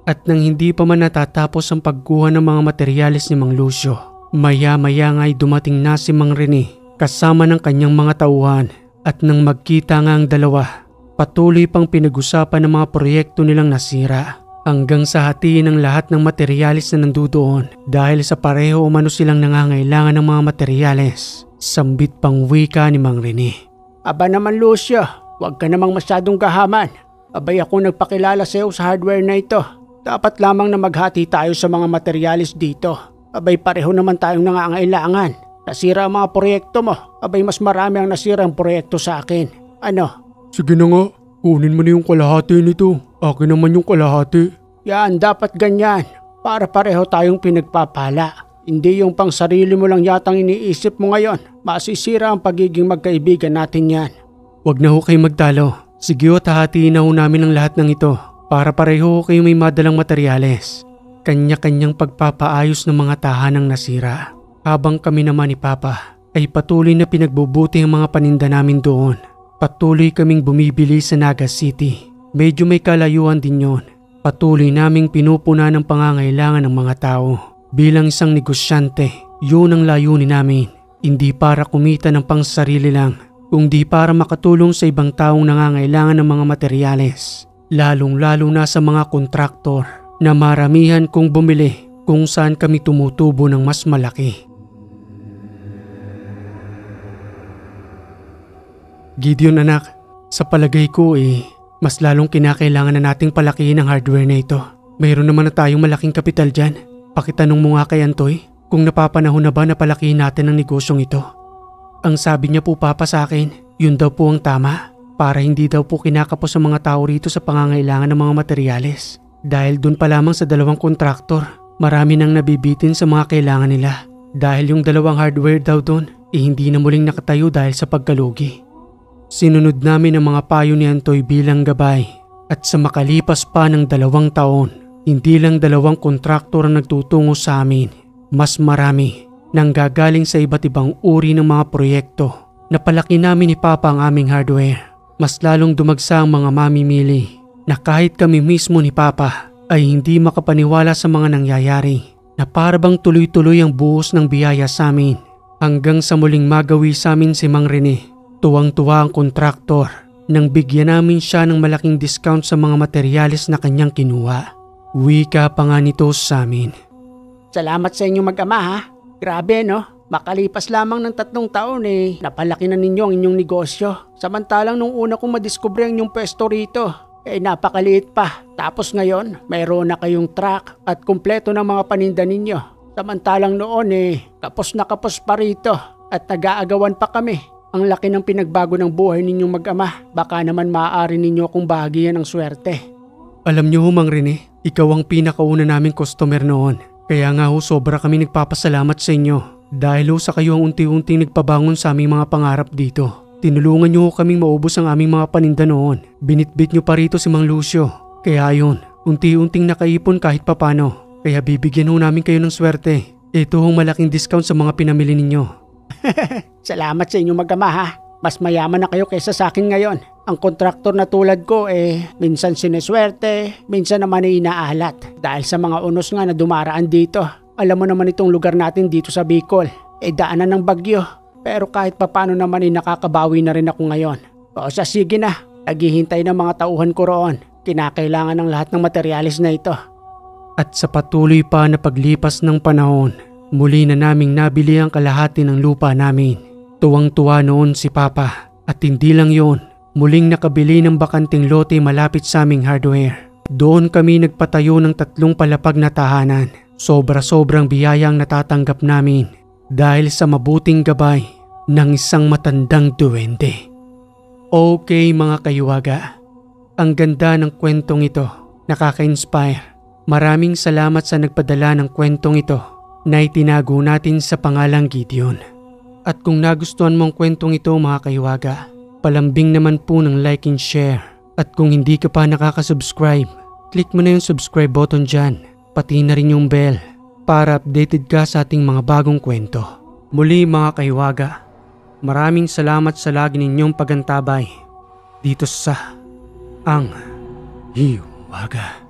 At nang hindi pa man natatapos ang pagkuha ng mga materyales ni Mang Lucio, maya-maya nga ay dumating na si Mang Rene kasama ng kanyang mga tauhan. At nang magkita nga ang dalawa, patuloy pang pinag-usapan ng mga proyekto nilang nasira. Hanggang sa hatiin ang lahat ng materyales na nandoon dahil sa pareho umano silang nangangailangan ng mga materyales. Sambit pang wika ni Mang Rene. Aba naman Lucio, huwag ka namang masyadong gahaman. Abay ako nagpakilala sa iyo sa hardware na ito. Dapat lamang na maghati tayo sa mga materyales dito. Abay pareho naman tayong nangangailangan. Nasira ang mga proyekto mo. Abay mas marami ang nasira ang proyekto sa akin. Ano? Sige na nga, kunin mo na yung kalahati nito. Akin naman yung kalahati. Yan, dapat ganyan. Para pareho tayong pinagpapala. Hindi yung pang sarili mo lang yatang iniisip mo ngayon. Masisira ang pagiging magkaibigan natin yan. Huwag na ho kayo magtalo. Sige ho, hahatiin na ho namin ang lahat ng ito. Para pareho kayo may madalang materyales. Kanya-kanyang pagpapaayos ng mga tahanang nasira. Habang kami naman ni Papa ay patuloy na pinagbubuti ang mga paninda namin doon. Patuloy kaming bumibili sa Naga City. Medyo may kalayuan din yon. Patuloy naming pinupuna ng pangangailangan ng mga tao. Bilang isang negosyante, yun ang layunin namin. Hindi para kumita ng pangsarili lang, kundi para makatulong sa ibang taong nangangailangan ng mga materyales. Lalong-lalo na sa mga kontraktor na maramihan kong bumili kung saan kami tumutubo ng mas malaki. Gideon anak, sa palagay ko mas lalong kinakailangan na nating palakihin ang hardware na ito. Mayroon naman na tayong malaking kapital dyan. Pakitanong mo nga kay Antoy kung napapanahon na ba na palakihin natin ang negosyong ito. Ang sabi niya po Papa sa akin, yun daw po ang tama. Para hindi daw po kinakapos ang mga tao rito sa pangangailangan ng mga materyales. Dahil dun pa lamang sa dalawang kontraktor, marami nang nabibitin sa mga kailangan nila. Dahil yung dalawang hardware daw dun, hindi na muling nakatayo dahil sa pagkalugi. Sinunod namin ang mga payo ni Antoy bilang gabay. At sa makalipas pa ng 2 taon, hindi lang 2 kontraktor ang nagtutungo sa amin. Mas marami nang gagaling sa iba't ibang uri ng mga proyekto. Napalaki namin ni Papa ang aming hardware. Mas lalong dumagsa ang mga mamimili na kahit kami mismo ni Papa ay hindi makapaniwala sa mga nangyayari na para bang tuloy-tuloy ang buhos ng biyaya sa amin hanggang sa muling magawi sa amin si Mang Rene. Tuwang-tuwa ang kontraktor nang bigyan namin siya ng malaking discount sa mga materyales na kanyang kinuha. Wika pa nga nito sa amin. Salamat sa inyong mag-ama ha. Grabe no, makalipas lamang ng 3 taon napalaki na ninyo ang inyong negosyo. Samantalang nung una kong madiskubre ang inyong pwesto rito, napakaliit pa. Tapos ngayon, mayroon na kayong truck at kumpleto ng mga paninda ninyo. Samantalang noon kapos na kapos pa rito at nag-aagawan pa kami. Ang laki ng pinagbago ng buhay ninyong mag-ama. Baka naman maaari ninyo akong bahagian ng swerte. Alam niyo Mang Rene, ikaw ang pinakauna naming customer noon. Kaya nga sobra kami nagpapasalamat sa inyo. Dahil sa kayo ang unti-unting nagpabangon sa aming mga pangarap dito. Tinulungan niyo kaming maubos ang aming mga paninda noon. Binitbit niyo pa rito si Mang Lucio. Kaya ayun, unti-unting nakaipon kahit papano. Kaya bibigyan namin kayo ng swerte. Ito ang malaking discount sa mga pinamili ninyo. Salamat sa inyong mag-ama ha. Mas mayaman na kayo kaysa sa akin ngayon. Ang kontraktor na tulad ko minsan sineswerte, minsan naman inaalat. Dahil sa mga unos nga na dumaraan dito. Alam mo naman itong lugar natin dito sa Bicol. Daanan ng bagyo. Pero kahit papano naman nakakabawi na rin ako ngayon. O sige na, naghihintay ng mga tauhan ko roon. Kinakailangan ng lahat ng materyales na ito. At sa patuloy pa na paglipas ng panahon, muli na naming nabili ang kalahati ng lupa namin. Tuwang-tuwa noon si Papa. At hindi lang yon, muling nakabili ng bakanting lote malapit sa aming hardware. Doon kami nagpatayo ng 3 palapag na tahanan. Sobra-sobrang biyaya ang natatanggap namin dahil sa mabuting gabay ng isang matandang duwende. Okay mga kayuwaga, ang ganda ng kwentong ito, nakaka-inspire. Maraming salamat sa nagpadala ng kwentong ito na itinago natin sa pangalang Gideon. At kung nagustuhan mo ang kwentong ito mga kayuwaga, palambing naman po ng like and share. At kung hindi ka pa nakaka-subscribe, click mo na yung subscribe button dyan, pati na rin yung bell para updated ka sa ating mga bagong kwento. Muli mga kayuwaga, maraming salamat sa lagi ninyong pagantabay dito sa Ang Hiwaga.